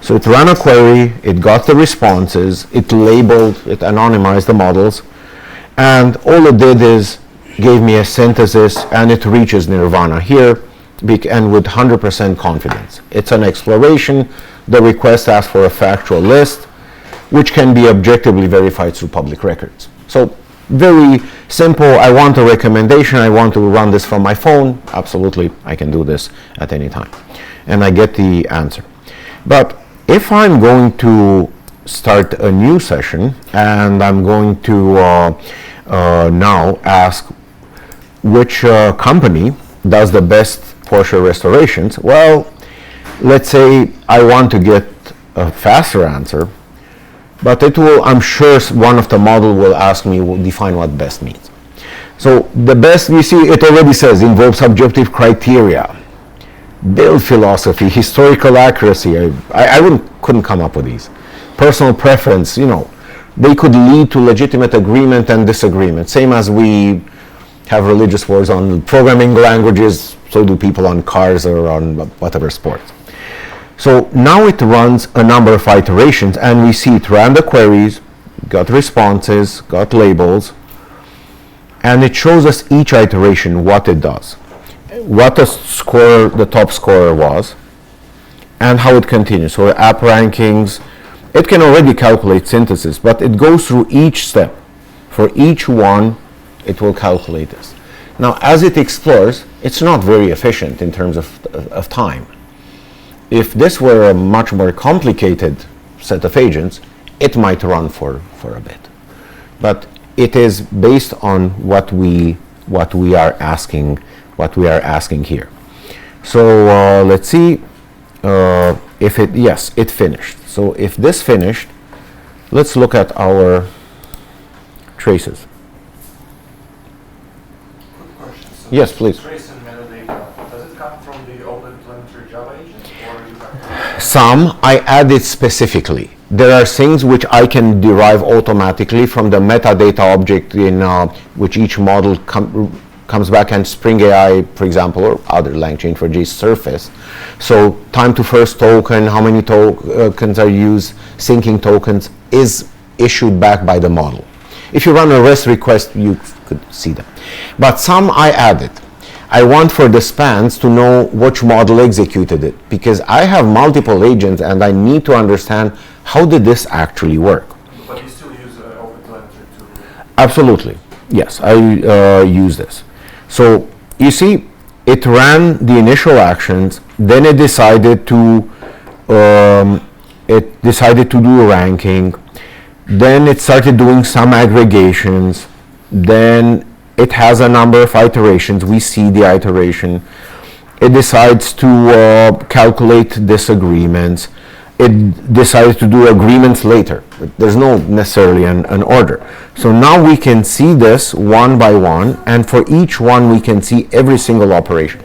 So it ran a query, it got the responses, it labeled, it anonymized the models, and all it did is gave me a synthesis, and it reaches nirvana here, and with 100% confidence. It's an exploration. The request asks for a factual list, which can be objectively verified through public records. So very simple. I want a recommendation. I want to run this from my phone. Absolutely, I can do this at any time. And I get the answer. But if I'm going to start a new session and I'm going to now ask which company does the best Porsche restorations, well, let's say I want to get a faster answer, but it will, I'm sure one of the model will ask me, will define what best means. So the best, you see, it already says involves subjective criteria, build philosophy, historical accuracy. I couldn't come up with these. Personal preference, you know, they could lead to legitimate agreement and disagreement. Same as we have religious wars on programming languages, so do people on cars or on whatever sports. So now it runs a number of iterations, and we see it ran the queries, got responses, got labels, and it shows us each iteration what it does, what the top scorer was, and how it continues. So app rankings, it can already calculate synthesis, but it goes through each step. For each one, it will calculate this. Now, as it explores, it's not very efficient in terms of time. If this were a much more complicated set of agents, it might run for a bit. But it is based on what we are asking here. So let's see if it, yes, it finished. So if this finished, let's look at our traces. Quick question. So Yes, please. Trace and metadata, does it come from the OpenTelemetry Java agent, or you have Some I added specifically. There are things which I can derive automatically from the metadata object in which each model comes back, and Spring AI, for example, or other LangChain4j surface. So time to first token, how many tokens are used, syncing tokens is issued back by the model. If you run a REST request, you could see that. But some I added. I want for the spans to know which model executed it, because I have multiple agents and I need to understand how did this actually work. But you still use OpenTelemetry too? Absolutely, yes, I use this. So you see, it ran the initial actions, then it decided to do a ranking, then it started doing some aggregations, then it has a number of iterations. We see the iteration. It decides to calculate disagreements. It decides to do agreements later. There's no necessarily an order. So now we can see this one by one, and for each one we can see every single operation.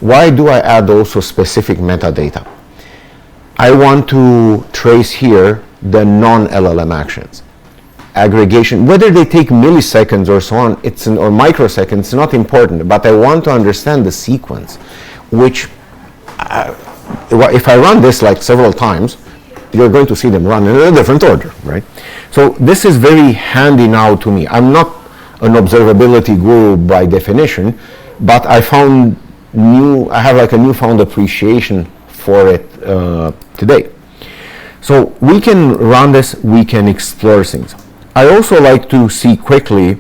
Why do I add also specific metadata? I want to trace here the non-LLM actions. Aggregation, whether they take milliseconds or so on, or microseconds, it's not important, but I want to understand the sequence, which if I run this like several times, you're going to see them run in a different order, right? So this is very handy now to me. I'm not an observability guru by definition, but I have like a newfound appreciation for it today. So we can run this, we can explore things. I also like to see quickly,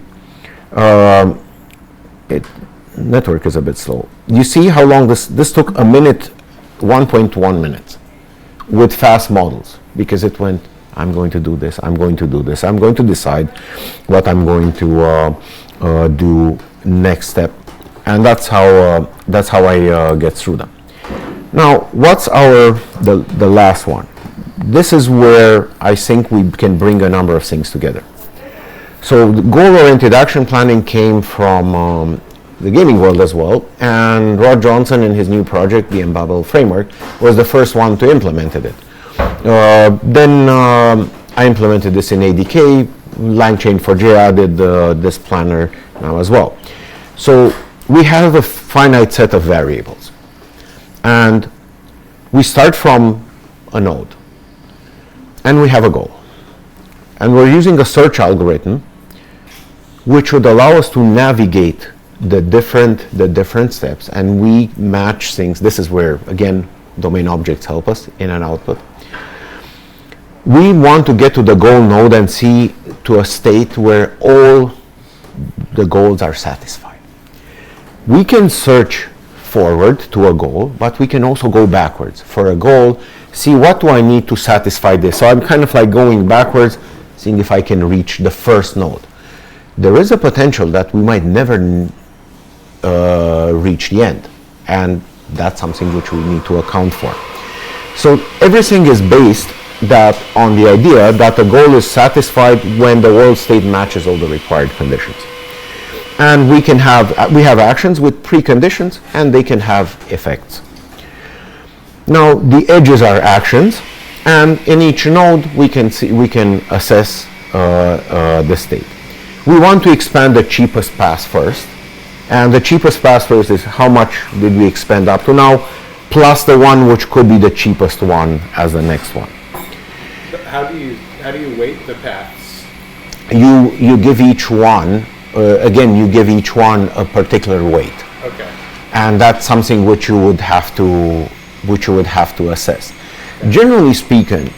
network is a bit slow. You see how long this took a minute, 1.1 minutes with fast models, because it went, I'm going to do this, I'm going to do this, I'm going to decide what I'm going to do next step. And that's how I get through them. Now, what's the last one? This is where I think we can bring a number of things together. So the goal-oriented action planning came from the gaming world as well, and Rod Johnson in his new project, the Embabel framework, was the first one to implement it. Then I implemented this in ADK, LangChain for Jira did this planner now as well. So we have a finite set of variables, and we start from a node, and we have a goal, and we're using a search algorithm which would allow us to navigate the different steps, and we match things. This is where, again, domain objects help us in an output. We want to get to the goal node and see to a state where all the goals are satisfied. We can search forward to a goal, but we can also go backwards. For a goal, see what do I need to satisfy this. So I'm kind of like going backwards, seeing if I can reach the first node. There is a potential that we might never reach the end, and that's something which we need to account for. So everything is based on the idea that the goal is satisfied when the world state matches all the required conditions. And we have actions with preconditions, and they can have effects. Now the edges are actions, and in each node we can assess the state. We want to expand the cheapest pass first, and the cheapest pass first is how much did we expand up to now, plus the one which could be the cheapest one as the next one. How do you weight the paths? You give each one you give each one a particular weight. Okay. And that's something which you would have to assess. Generally speaking,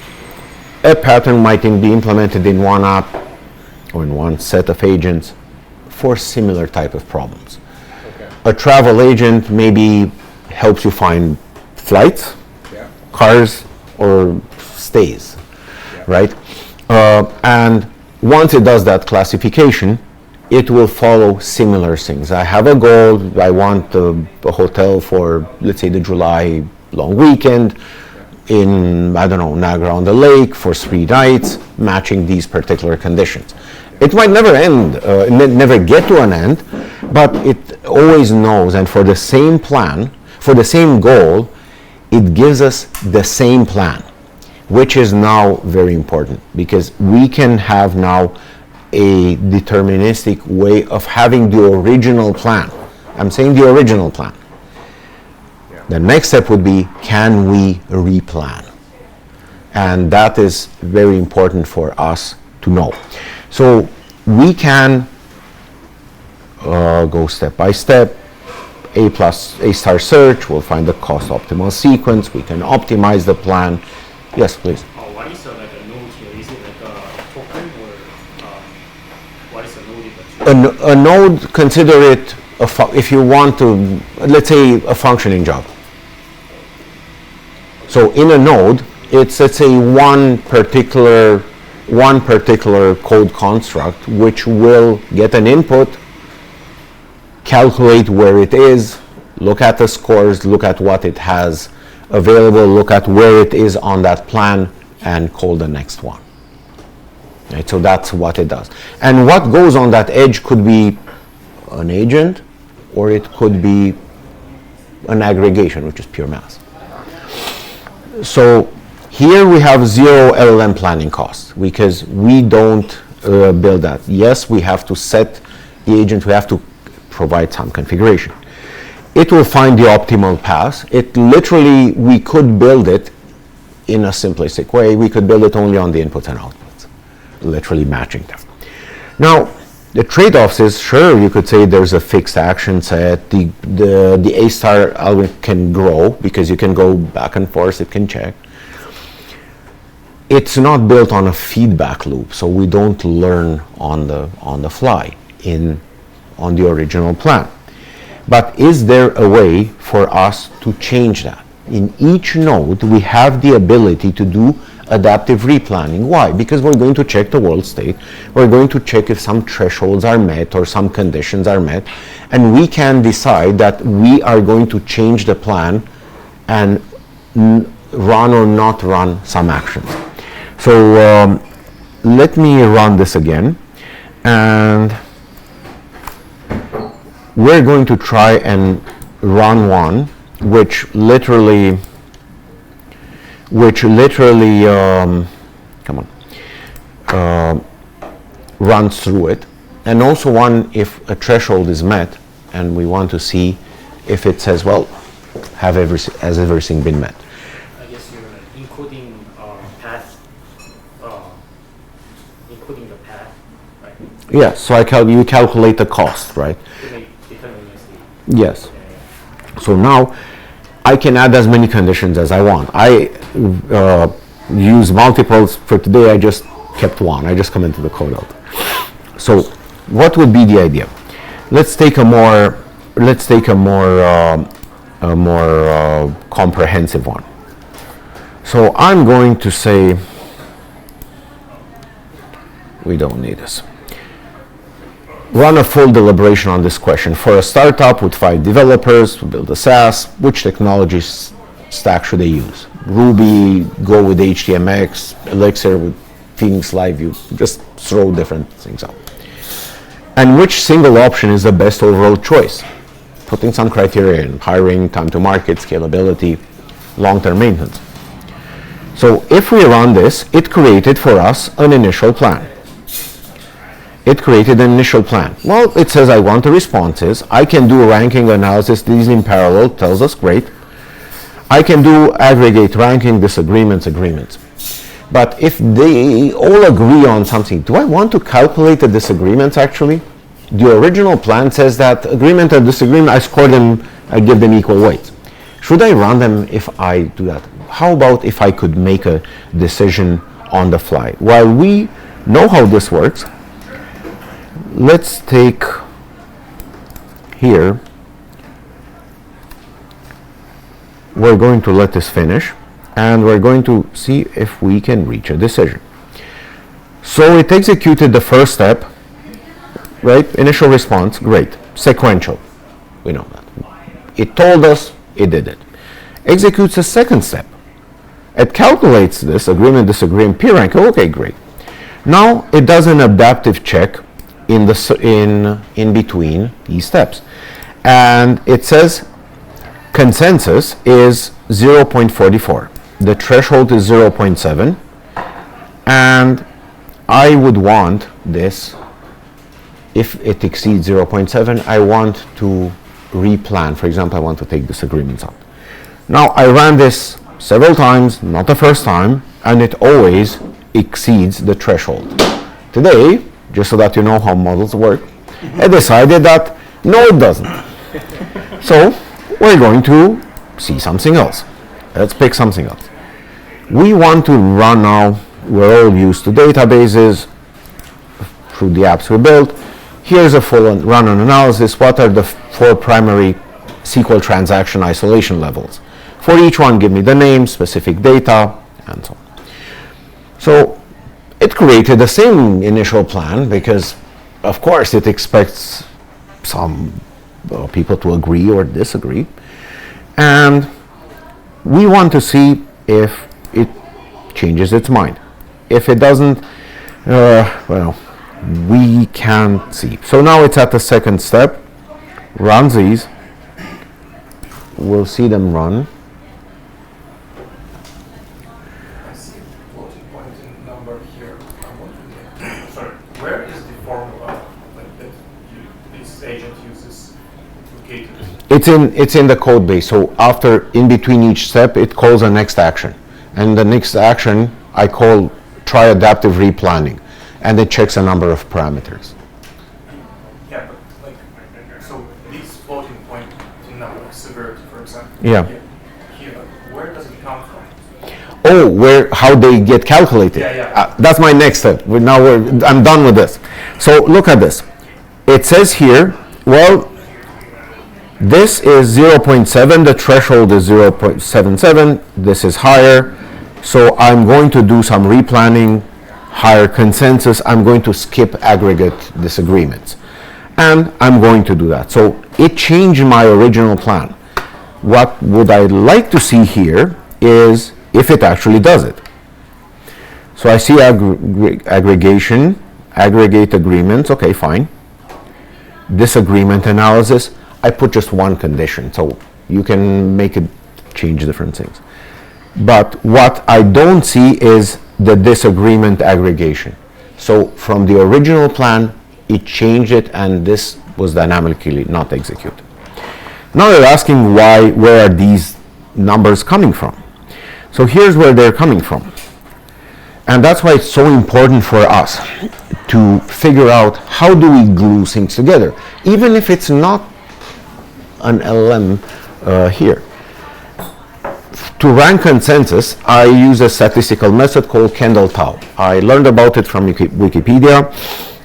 a pattern might be implemented in one app or in one set of agents for similar type of problems. Okay. A travel agent maybe helps you find flights, cars, or stays, right? And once it does that classification, it will follow similar things. I have a goal, I want a hotel for, let's say, the July long weekend in, I don't know, Niagara-on-the-Lake for 3 nights, matching these particular conditions. It might never end, never get to an end, but it always knows, and for the same plan, for the same goal, it gives us the same plan, which is now very important, because we can have now a deterministic way of having the original plan. I'm saying the original plan. The next step would be, can we replan? And that is very important for us to know. So we can go step by step. A star search will find the cost optimal sequence. We can optimize the plan. Yes, please. What is like a node here? Is it like a token, or what is a node in the A node, consider it if you want to, let's say, a functioning job. So in a node, it's, let's say, one particular code construct which will get an input, calculate where it is, look at the scores, look at what it has available, look at where it is on that plan, and call the next one. Right, so that's what it does. And what goes on that edge could be an agent, or it could be an aggregation, which is pure math. So here we have 0 LLM planning costs, because we don't build that. Yes, we have to set the agent, we have to provide some configuration. It will find the optimal path. It literally, we could build it in a simplistic way. We could build it only on the inputs and outputs, literally matching them. Now, the trade-offs is, sure, you could say there's a fixed action set. The A-star algorithm can grow because you can go back and forth, it can check. It's not built on a feedback loop, so we don't learn on the fly on the original plan. But is there a way for us to change that? In each node, we have the ability to do adaptive replanning. Why? Because we're going to check the world state. We're going to check if some thresholds are met or some conditions are met. And we can decide that we are going to change the plan and run or not run some actions. So let me run this again. And we're going to try and run one which literally runs through it, and also one if a threshold is met and we want to see if it says, well, has everything been met. I guess you're encoding path, encoding the path, right? Yeah, so you calculate the cost, right? Deterministic. Yes. So now I can add as many conditions as I want. I use multiples. For today, I just kept one. I just commented the code out. So what would be the idea? Let's take a more comprehensive one. So I'm going to say, we don't need this. Run a full deliberation on this question. For a startup with 5 developers to build a SaaS, which technology stack should they use? Ruby, go with HTMX, Elixir with Phoenix Live View. Just throw different things out. And which single option is the best overall choice? Putting some criteria in: hiring, time to market, scalability, long-term maintenance. So if we run this, it created for us an initial plan. Well, it says I want the responses. I can do ranking analysis, these in parallel, tells us great. I can do aggregate ranking, disagreements, agreements. But if they all agree on something, do I want to calculate the disagreements actually? The original plan says that agreement and disagreement, I score them, I give them equal weights. Should I run them if I do that? How about if I could make a decision on the fly? While we know how this works, let's take here, we're going to let this finish, and we're going to see if we can reach a decision. So it executed the first step, right? Initial response, great. Sequential, we know that. It told us, it did it. Executes the second step. It calculates this, agreement, disagreement, peer rank, okay, great. Now it does an adaptive check in between these steps, and it says consensus is 0.44, the threshold is 0.7, and I would want this, if it exceeds 0.7, I want to replan. For example, I want to take disagreements out. Now I ran this several times, not the first time, and it always exceeds the threshold. Today, just so that you know how models work, I decided that no, it doesn't. So we're going to see something else. Let's pick something else. We want to run now, we're all used to databases through the apps we built. Here's a full run on analysis. What are the 4 primary SQL transaction isolation levels? For each one, give me the name, specific data, and so on. So it created the same initial plan because, of course, it expects some people to agree or disagree. And we want to see if it changes its mind. If it doesn't, well, we can't see. So now it's at the second step. Runs these. We'll see them run. I see a floating point in number here. Sorry, where is the formula that this agent uses to cater to? It's in the code base. So after, in between each step, it calls a next action. And the next action I call try adaptive replanning, and it checks a number of parameters. Yeah, but like, so these floating point number, severity, for example. Yeah. Here, where does it come from? Oh, how they get calculated. Yeah. That's my next step. I'm done with this. So look at this. It says here, well, this is 0.7, the threshold is 0.77, this is higher, so I'm going to do some replanning, higher consensus, I'm going to skip aggregate disagreements. And I'm going to do that. So it changed my original plan. What would I like to see here is if it actually does it. So I see aggregation, aggregate agreements, okay, fine. Disagreement analysis, I put just one condition, so you can make it change different things. But what I don't see is the disagreement aggregation. So from the original plan, it changed it, and this was dynamically not executed. Now you're asking where are these numbers coming from? So here's where they're coming from. And that's why it's so important for us to figure out how do we glue things together, even if it's not an LLM here. To rank consensus, I use a statistical method called Kendall-Tau. I learned about it from Wikipedia,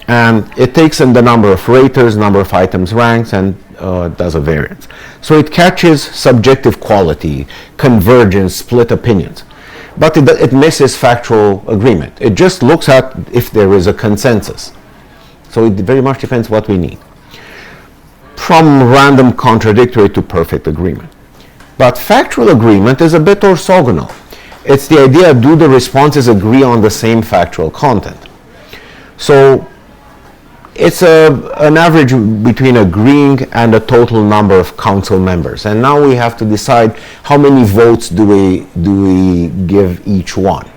and it takes in the number of raters, number of items ranked, and does a variance. So it catches subjective quality, convergence, split opinions. But it misses factual agreement. It just looks at if there is a consensus. So it very much depends what we need. From random contradictory to perfect agreement. But factual agreement is a bit orthogonal. It's the idea, do the responses agree on the same factual content? So it's an average between agreeing and a total number of council members. And now we have to decide how many votes do we give each one.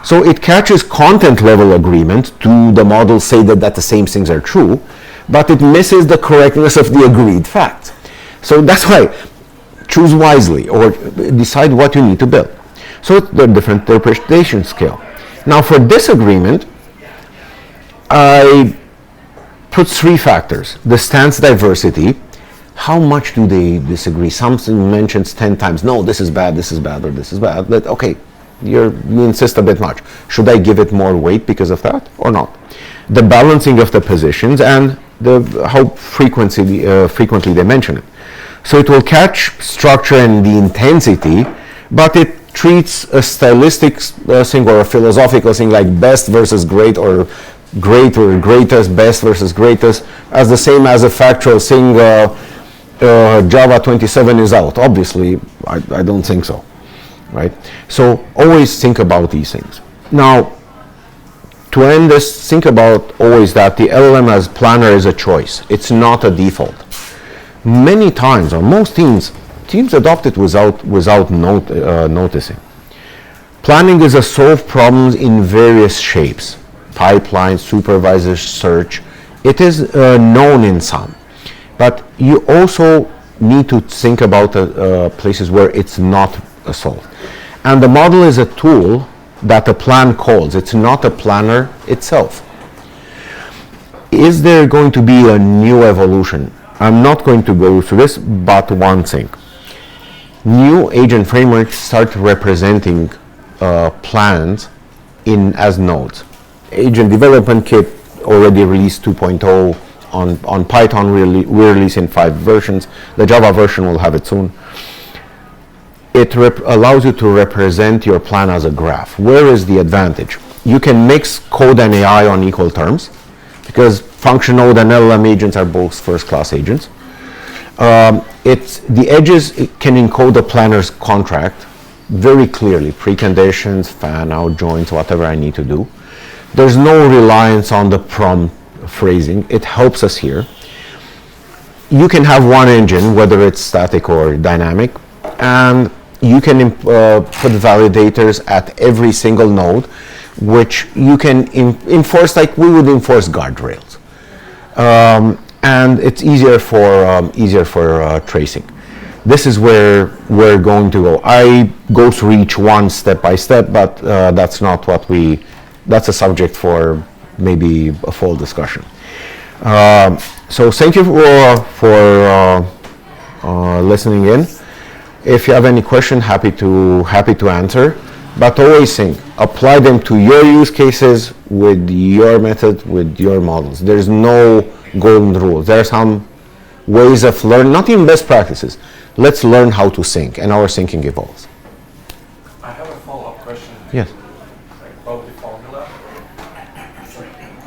So it catches content level agreement. Do the models say that the same things are true? But it misses the correctness of the agreed facts. So that's why choose wisely or decide what you need to build. So there are different interpretation scale. Now for disagreement, I put three factors. The stance diversity, how much do they disagree? Something mentions 10 times, no, this is bad, or this is bad. But okay, you insist a bit much. Should I give it more weight because of that or not? The balancing of the positions and how frequently they mention it. So it will catch structure and the intensity, but it treats a stylistic thing or a philosophical thing like best versus great or great or greatest, best versus greatest, as the same as a factual thing, Java 27 is out. Obviously, I don't think so, right? So always think about these things. Now, to end this, think about always that the LLM as planner is a choice. It's not a default. Many times, or most teams adopt it without noticing. Planning is a solve problems in various shapes. Pipeline, supervisor search. It is known in some. But you also need to think about places where it's not a solve. And the model is a tool that a plan calls. It's not a planner itself. Is there going to be a new evolution? I'm not going to go through this, but one thing. New agent frameworks start representing plans as nodes. Agent Development Kit already released 2.0 on Python. We're releasing 5 versions. The Java version will have it soon. It allows you to represent your plan as a graph. Where is the advantage? You can mix code and AI on equal terms because function node and LLM agents are both first-class agents. The edges can encode the planner's contract very clearly, preconditions, fan out, joins, whatever I need to do. There's no reliance on the prompt phrasing. It helps us here. You can have one engine, whether it's static or dynamic, and you can put validators at every single node, which you can enforce like we would enforce guardrails. And it's easier for tracing. this is where we're going to go. I go through each one step by step, but that's not what that's a subject for maybe a full discussion. So thank you for listening in. If you have any question, happy to answer. But always think, apply them to your use cases with your method, with your models. There's no golden rule. There are some ways of learning, not even best practices. Let's learn how to think, and our thinking evolves. I have a follow-up question. Yes. About the formula.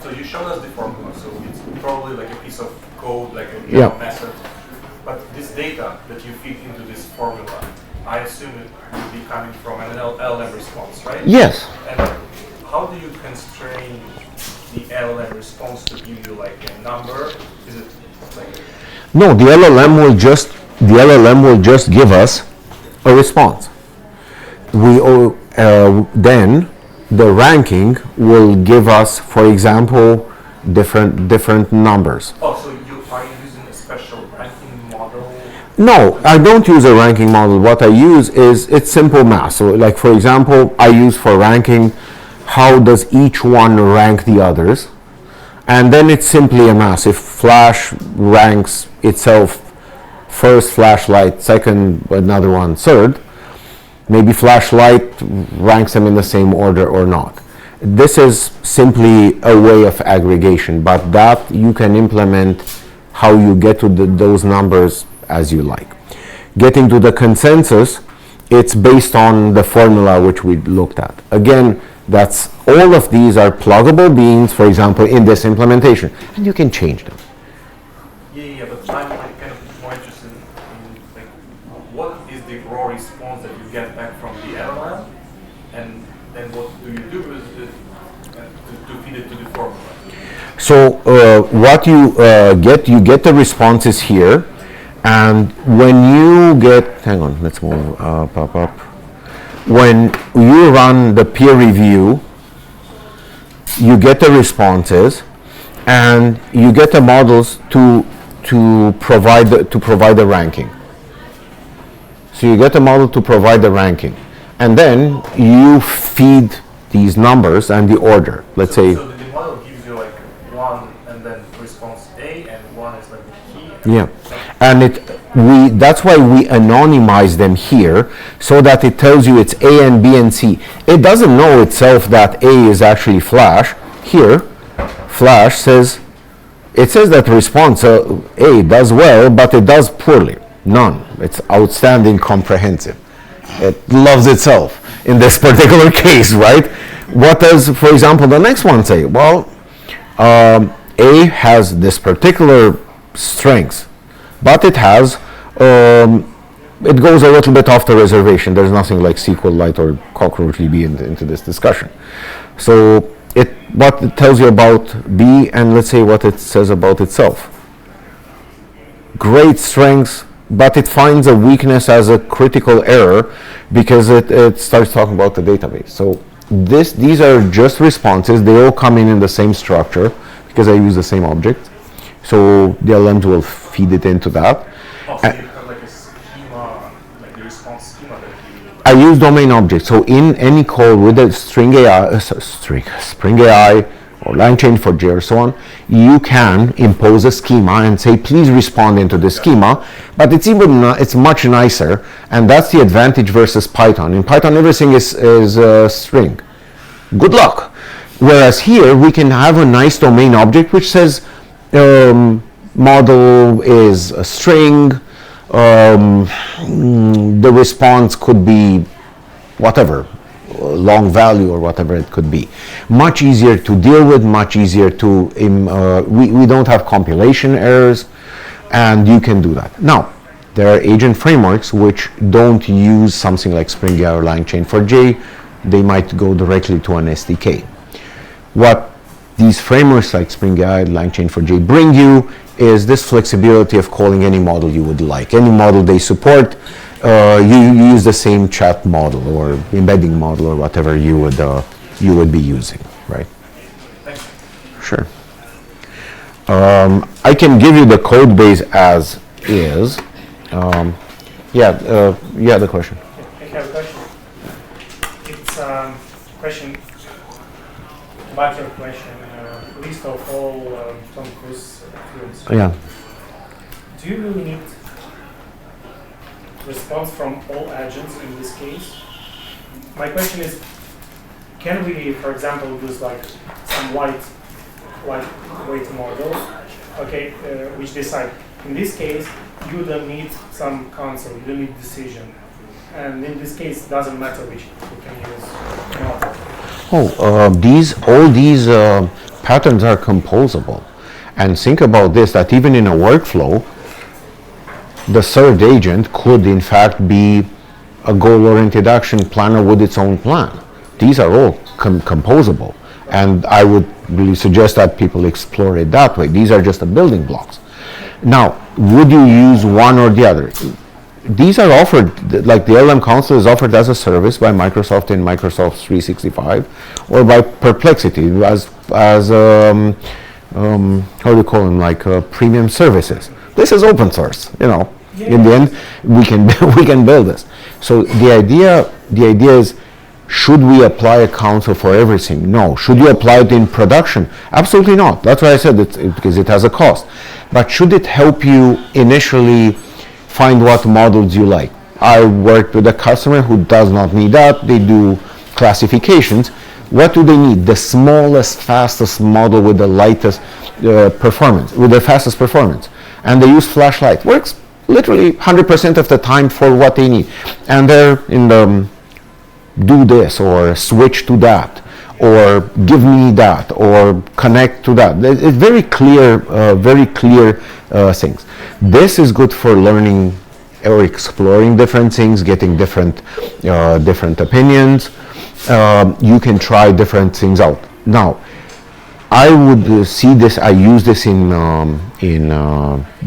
So you showed us the formula, so it's probably like a piece of code, like a method. But this data that you feed into this formula, I assume it will be coming from an LLM response, right? Yes. And how do you constrain the LLM response to give you like a number? Is it like No, the LLM will just give us a response. Then the ranking will give us, for example, different numbers. oh, so you are using a special ranking model? No, I don't use a ranking model. What I use is it's simple math. So, like for example, I use for ranking, how does each one rank the others? And then it's simply a math. If Flash ranks itself first, Flashlight second, another one third, maybe Flashlight ranks them in the same order or not. This is simply a way of aggregation, but that you can implement how you get to those numbers as you like. Getting to the consensus, it's based on the formula which we looked at. Again, that's all of these are pluggable beans, for example, in this implementation, and you can change them. Yeah, but I'm like kind of more interested in like what is the raw response that you get back from the LLM, and then what do you do with it to feed it to the formula? So what you get the responses here, and when you get, hang on, let's move pop up. When you run the peer review, you get the responses, and you get the models to provide the ranking. So you get the model to provide the ranking, and then you feed these numbers and the order. Let's say. So the model gives you like one, and then response A, and one is like the key. Yeah, and that's why we anonymize them here, so that it tells you it's A and B and C. It doesn't know itself that A is actually Flash. Here, Flash says, it says that response A does well, but it does poorly. None. It's outstanding comprehensive. It loves itself in this particular case, right? What does, for example, the next one say? Well, A has this particular strengths, but it has it goes a little bit off the reservation. There's nothing like SQLite or CockroachDB into this discussion. So what it tells you about B, and let's say what it says about itself. Great strengths, but it finds a weakness as a critical error because it starts talking about the database. So these are just responses. They all come in the same structure because I use the same object. So the LLMs will feed it into that. Oh, so you have like a schema, like the response schema that you... I use domain objects. So in any call with a Spring AI or LangChain4j or so on, you can impose a schema and say, please respond into the schema. But it's much nicer, and that's the advantage versus Python. In Python, everything is string. Good luck. Whereas here, we can have a nice domain object which says, model is a string, the response could be whatever, long value or whatever it could be. Much easier to deal with, much easier to, we don't have compilation errors, and you can do that. Now, there are agent frameworks which don't use something like Spring AI or LangChain4j. They might go directly to an SDK. What these frameworks like Spring AI, LangChain4j bring you is this flexibility of calling any model you would like. Any model they support, you use the same chat model or embedding model or whatever you would be using, right? Thanks. Sure. I can give you the code base as is. Yeah, the question. I have a question. It's a question, back your question, list of all Tom Cruise films. Yeah. Do you really need response from all agents in this case? My question is, can we, for example, use like some lightweight model, okay, which decide, in this case, you don't need some counsel, you don't need decision. And in this case, it doesn't matter which you can use model. All these patterns are composable. And think about this, that even in a workflow, the served agent could in fact be a goal-oriented action planner with its own plan. These are all composable. And I would really suggest that people explore it that way. These are just the building blocks. Now, would you use one or the other? These are offered, like the LLM Council is offered as a service by Microsoft in Microsoft 365, or by Perplexity as how do you call them, like premium services. This is open source, you know. In the end, we can build this. So the idea is, should we apply a council for everything? No. Should you apply it in production? Absolutely not. That's why I said because it has a cost. But should it help you initially find what models you like? I worked with a customer who does not need that. They do classifications. What do they need? The smallest, fastest model with the lightest performance, with the fastest performance. And they use flashlight. Works literally 100% of the time for what they need. And they're in the do this or switch to that or give me that or connect to that. It's very clear things. This is good for learning or exploring different things, getting different opinions. You can try different things out. Now, I would see this, I use this in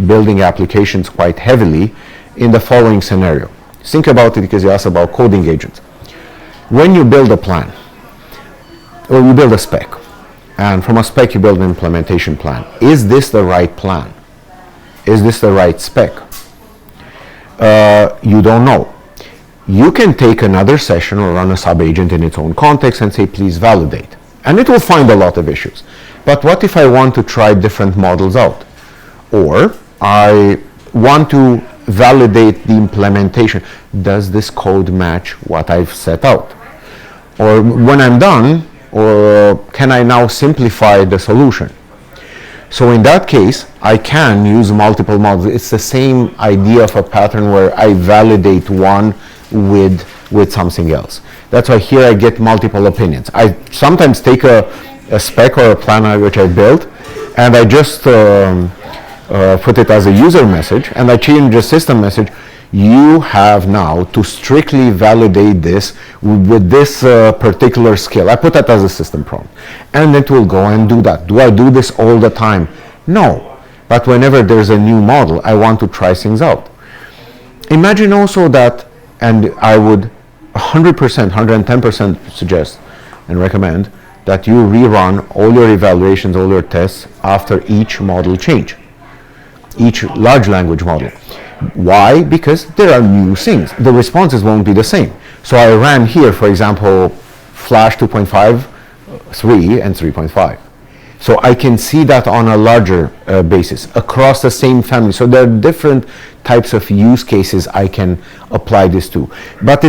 building applications quite heavily in the following scenario. Think about it because you asked about coding agents. When you build a plan, or you build a spec, and from a spec you build an implementation plan, is this the right plan? Is this the right spec? You don't know. You can take another session or run a sub-agent in its own context and say, please validate. And it will find a lot of issues. But what if I want to try different models out? Or I want to validate the implementation. Does this code match what I've set out? Or when I'm done, or can I now simplify the solution? So in that case, I can use multiple models. It's the same idea of a pattern where I validate one with something else. That's why here I get multiple opinions. I sometimes take a spec or a plan which I built, and I just put it as a user message, and I change the system message. You have now to strictly validate this with this particular skill. I put that as a system prompt, and it will go and do that. Do I do this all the time? No. But whenever there's a new model, I want to try things out. Imagine also that, and I would 100%, 110% suggest and recommend that you rerun all your evaluations, all your tests after each model change, each large language model. Why? Because there are new things. The responses won't be the same. So I ran here, for example, Flash 2.5, 3, and 3.5. So I can see that on a larger basis across the same family. So there are different types of use cases I can apply this to. But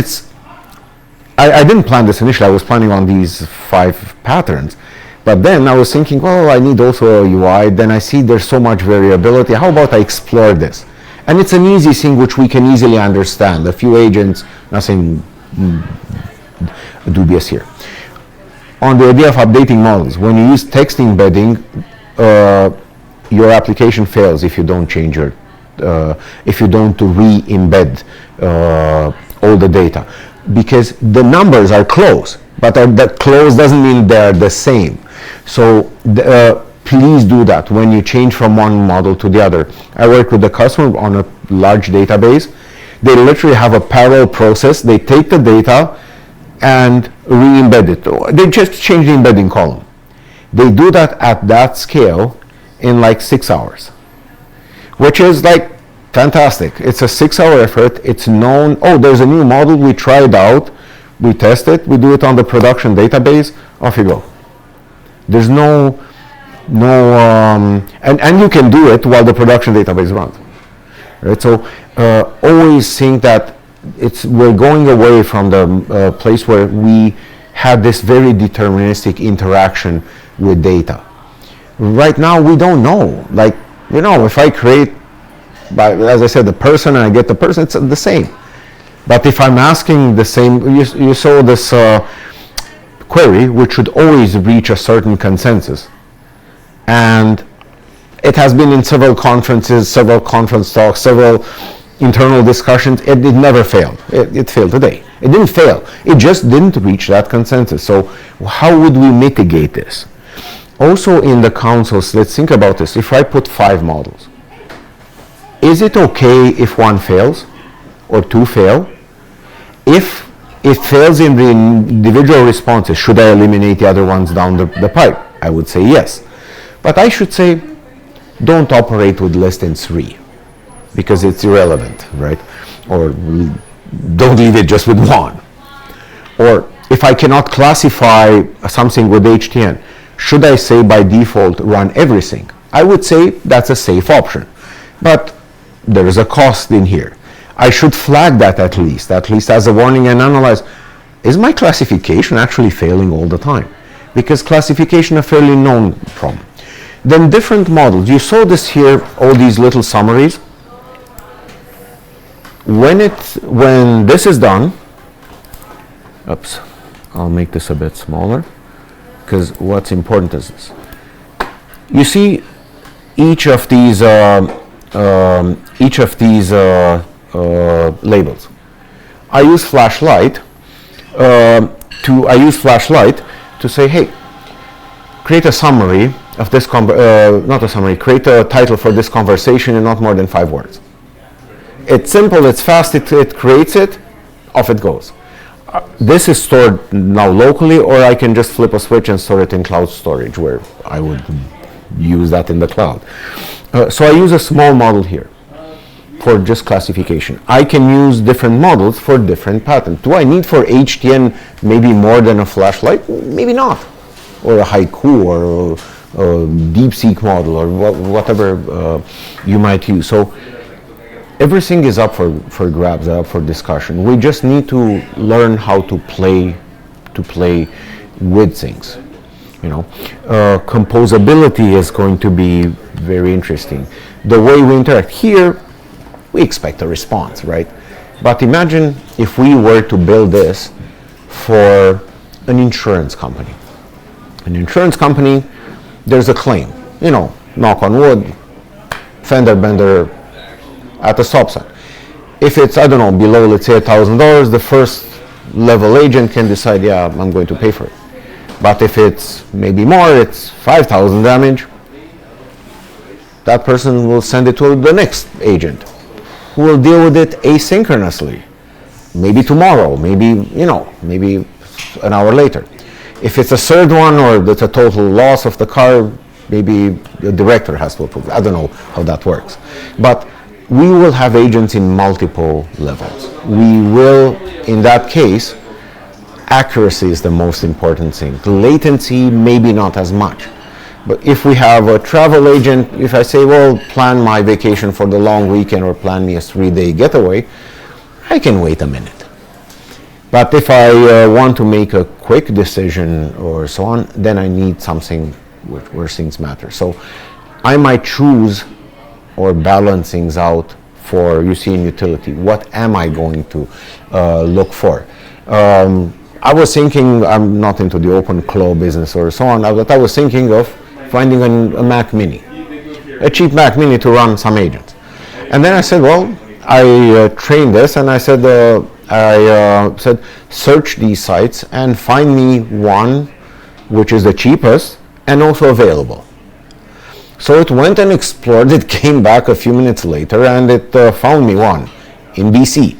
I didn't plan this initially. I was planning on these 5 patterns. But then I was thinking, well, I need also a UI. Then I see there's so much variability. How about I explore this? And it's an easy thing which we can easily understand. A few agents, nothing dubious here. On the idea of updating models, when you use text embedding, your application fails if you don't change your, if you don't re-embed all the data, because the numbers are close, but that close doesn't mean they're the same. So please do that when you change from one model to the other. I work with the customer on a large database. They literally have a parallel process. They take the data and re-embed it. They just change the embedding column. They do that at that scale in like 6 hours, which is like fantastic. It's a 6-hour effort. It's known. Oh, there's a new model. We try it out. We test it. We do it on the production database. Off you go. There's no, and you can do it while the production database runs. Right? So always think that we're going away from the place where we had this very deterministic interaction with data. Right now, we don't know. Like, if I create, as I said, the person and I get the person, it's the same. But if I'm asking the same, you saw this query, which should always reach a certain consensus. And it has been in several conferences, several conference talks, several internal discussions. It never failed. It failed today. It didn't fail. It just didn't reach that consensus. So how would we mitigate this? Also in the councils, let's think about this. If I put 5 models, is it okay if one fails or 2 fail? If it fails in the individual responses, should I eliminate the other ones down the pipe? I would say yes. But I should say, don't operate with less than 3 because it's irrelevant, right? Or don't leave it just with 1. Or if I cannot classify something with HTN, should I say by default run everything? I would say that's a safe option. But there is a cost in here. I should flag that at least as a warning and analyze, is my classification actually failing all the time? Because classification is a fairly known problem. Then different models. You saw this here, all these little summaries. When this is done, oops, I'll make this a bit smaller, because what's important is this. You see each of these labels. I use flashlight to say, hey, create a summary of this, create a title for this conversation in not more than 5 words. It's simple, it's fast, it creates it, off it goes. This is stored now locally, or I can just flip a switch and store it in cloud storage, where I would use that in the cloud. So I use a small model here for just classification. I can use different models for different patterns. Do I need for HTN maybe more than a flashlight? Maybe not. Or a haiku, or a DeepSeek model, or whatever you might use. So everything is up for grabs, up for discussion. We just need to learn how to play with things. Composability is going to be very interesting. The way we interact here, we expect a response, right? But imagine if we were to build this for an insurance company. An insurance company, there's a claim, knock on wood, fender bender at a stop sign. If it's, I don't know, below, let's say $1,000, the first level agent can decide, yeah, I'm going to pay for it. But if it's maybe more, it's 5,000 damage, that person will send it to the next agent, who will deal with it asynchronously. Maybe tomorrow, maybe an hour later. If it's a third one, or that's a total loss of the car, maybe the director has to approve it. I don't know how that works. But we will have agents in multiple levels. We will, in that case, accuracy is the most important thing. Latency, maybe not as much. But if we have a travel agent, if I say, well, plan my vacation for the long weekend, or plan me a 3-day getaway, I can wait a minute. But if I want to make a quick decision or so on, then I need something where things matter. So I might choose or balance things out for, you see in utility, what am I going to look for? I was thinking, I'm not into the open claw business or so on, but I was thinking of finding a Mac Mini, a cheap Mac Mini to run some agents. And then I said, well, I trained this, and I said, search these sites and find me one which is the cheapest and also available. So it went and explored, it came back a few minutes later, and it found me one in BC.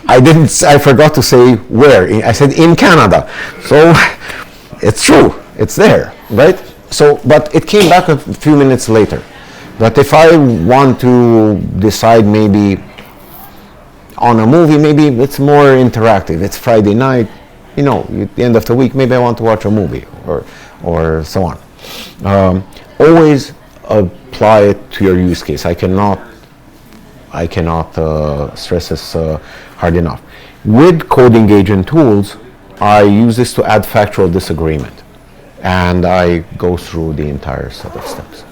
I forgot to say where. I said in Canada. So it's true, it's there, right? So, but it came back a few minutes later. But if I want to decide maybe on a movie, maybe it's more interactive. It's Friday night, at the end of the week, maybe I want to watch a movie or so on. Always apply it to your use case. I cannot stress this hard enough. With coding agent tools, I use this to add factual disagreement, and I go through the entire set of steps.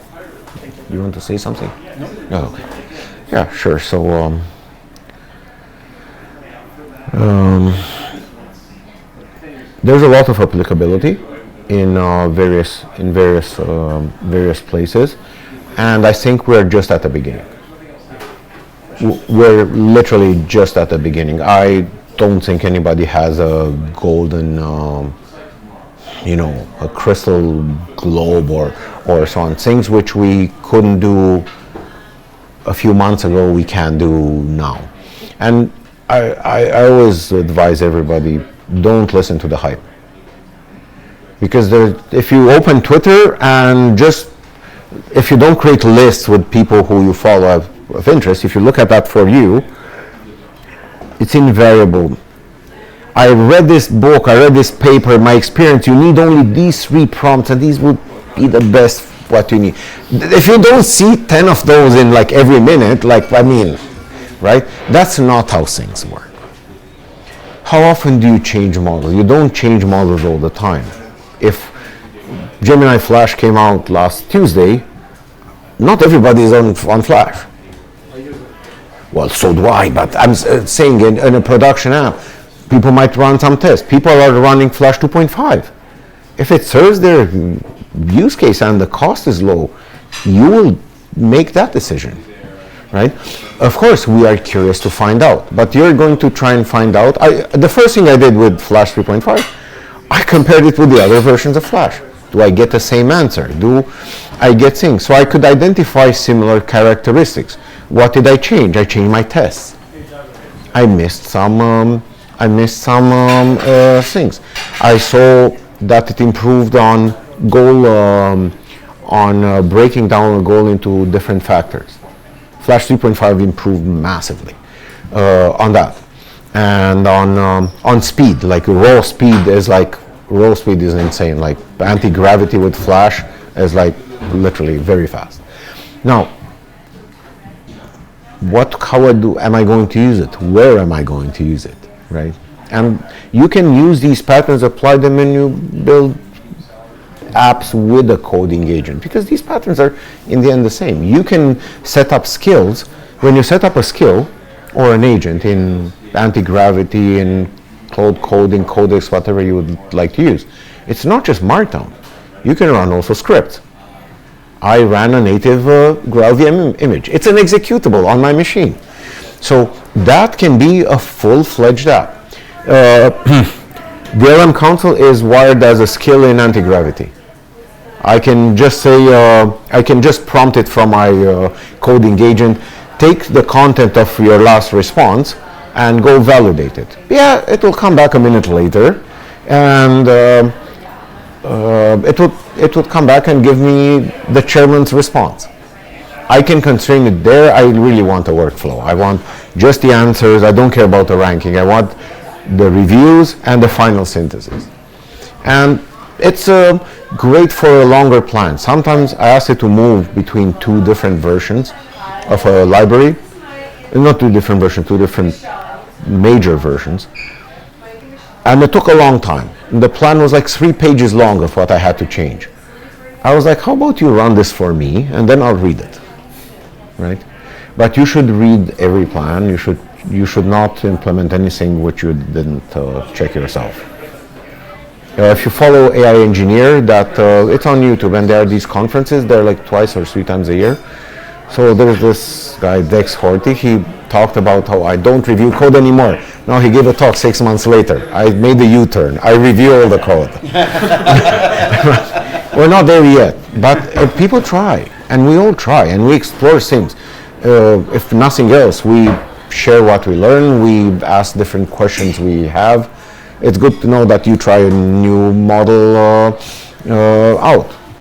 You want to say something? No. Okay. Yeah, sure. So there's a lot of applicability in various places, and I think we're just at the beginning. We're literally just at the beginning. I don't think anybody has a golden, a crystal globe or so on. Things which we couldn't do a few months ago, we can do now. And I always advise everybody, don't listen to the hype. Because if you open Twitter and if you don't create lists with people who you follow of interest, if you look at that for you, it's invariable. I read this book, I read this paper, my experience, you need only these 3 prompts and these would be the best what you need. If you don't see 10 of those in like every minute, right? That's not how things work. How often do you change models? You don't change models all the time. If Gemini Flash came out last Tuesday, not everybody is on Flash. Well, so do I, but I'm saying in a production app, people might run some tests. People are running Flash 2.5. If it serves their use case and the cost is low, you will make that decision, right? Of course, we are curious to find out, but you're going to try and find out. The first thing I did with Flash 3.5, I compared it with the other versions of Flash. Do I get the same answer? Do I get things? So I could identify similar characteristics. What did I change? I changed my tests. I missed some things. I saw that it improved on goal, breaking down a goal into different factors. Flash 3.5 improved massively on that. And on speed, like raw speed is insane. Like anti-gravity with Flash is like literally very fast. Now, how am I going to use it? Where am I going to use it, right? And you can use these patterns, apply them when you build apps with a coding agent, because these patterns are in the end the same. You can set up skills. When you set up a skill or an agent in anti-gravity, in cloud coding, codex, whatever you would like to use, it's not just Markdown. You can run also scripts. I ran a native GraalVM image. It's an executable on my machine. So that can be a full-fledged app. The LLM Council is wired as a skill in anti-gravity. I can just say, I can just prompt it from my coding agent, take the content of your last response and go validate it. Yeah, it will come back a minute later, and it would come back and give me the chairman's response. I can constrain it there. I really want a workflow. I want just the answers. I don't care about the ranking. I want the reviews and the final synthesis. And it's great for a longer plan. Sometimes I ask it to move between 2 different versions of a library. Not 2 different versions, 2 different major versions. And it took a long time. The plan was like 3 pages long of what I had to change. I was like, how about you run this for me and then I'll read it, right? But you should read every plan. You should not implement anything which you didn't check yourself. If you follow AI Engineer, it's on YouTube, and there are these conferences. They're like 2 or 3 times a year. So there's this guy, Dex Horty. He talked about how I don't review code anymore. Now he gave a talk 6 months later. I made the U-turn. I review all the code. We're not there yet, but people try, and we all try, and we explore things. If nothing else, we share what we learn. We ask different questions we have. It's good to know that you try a new model out.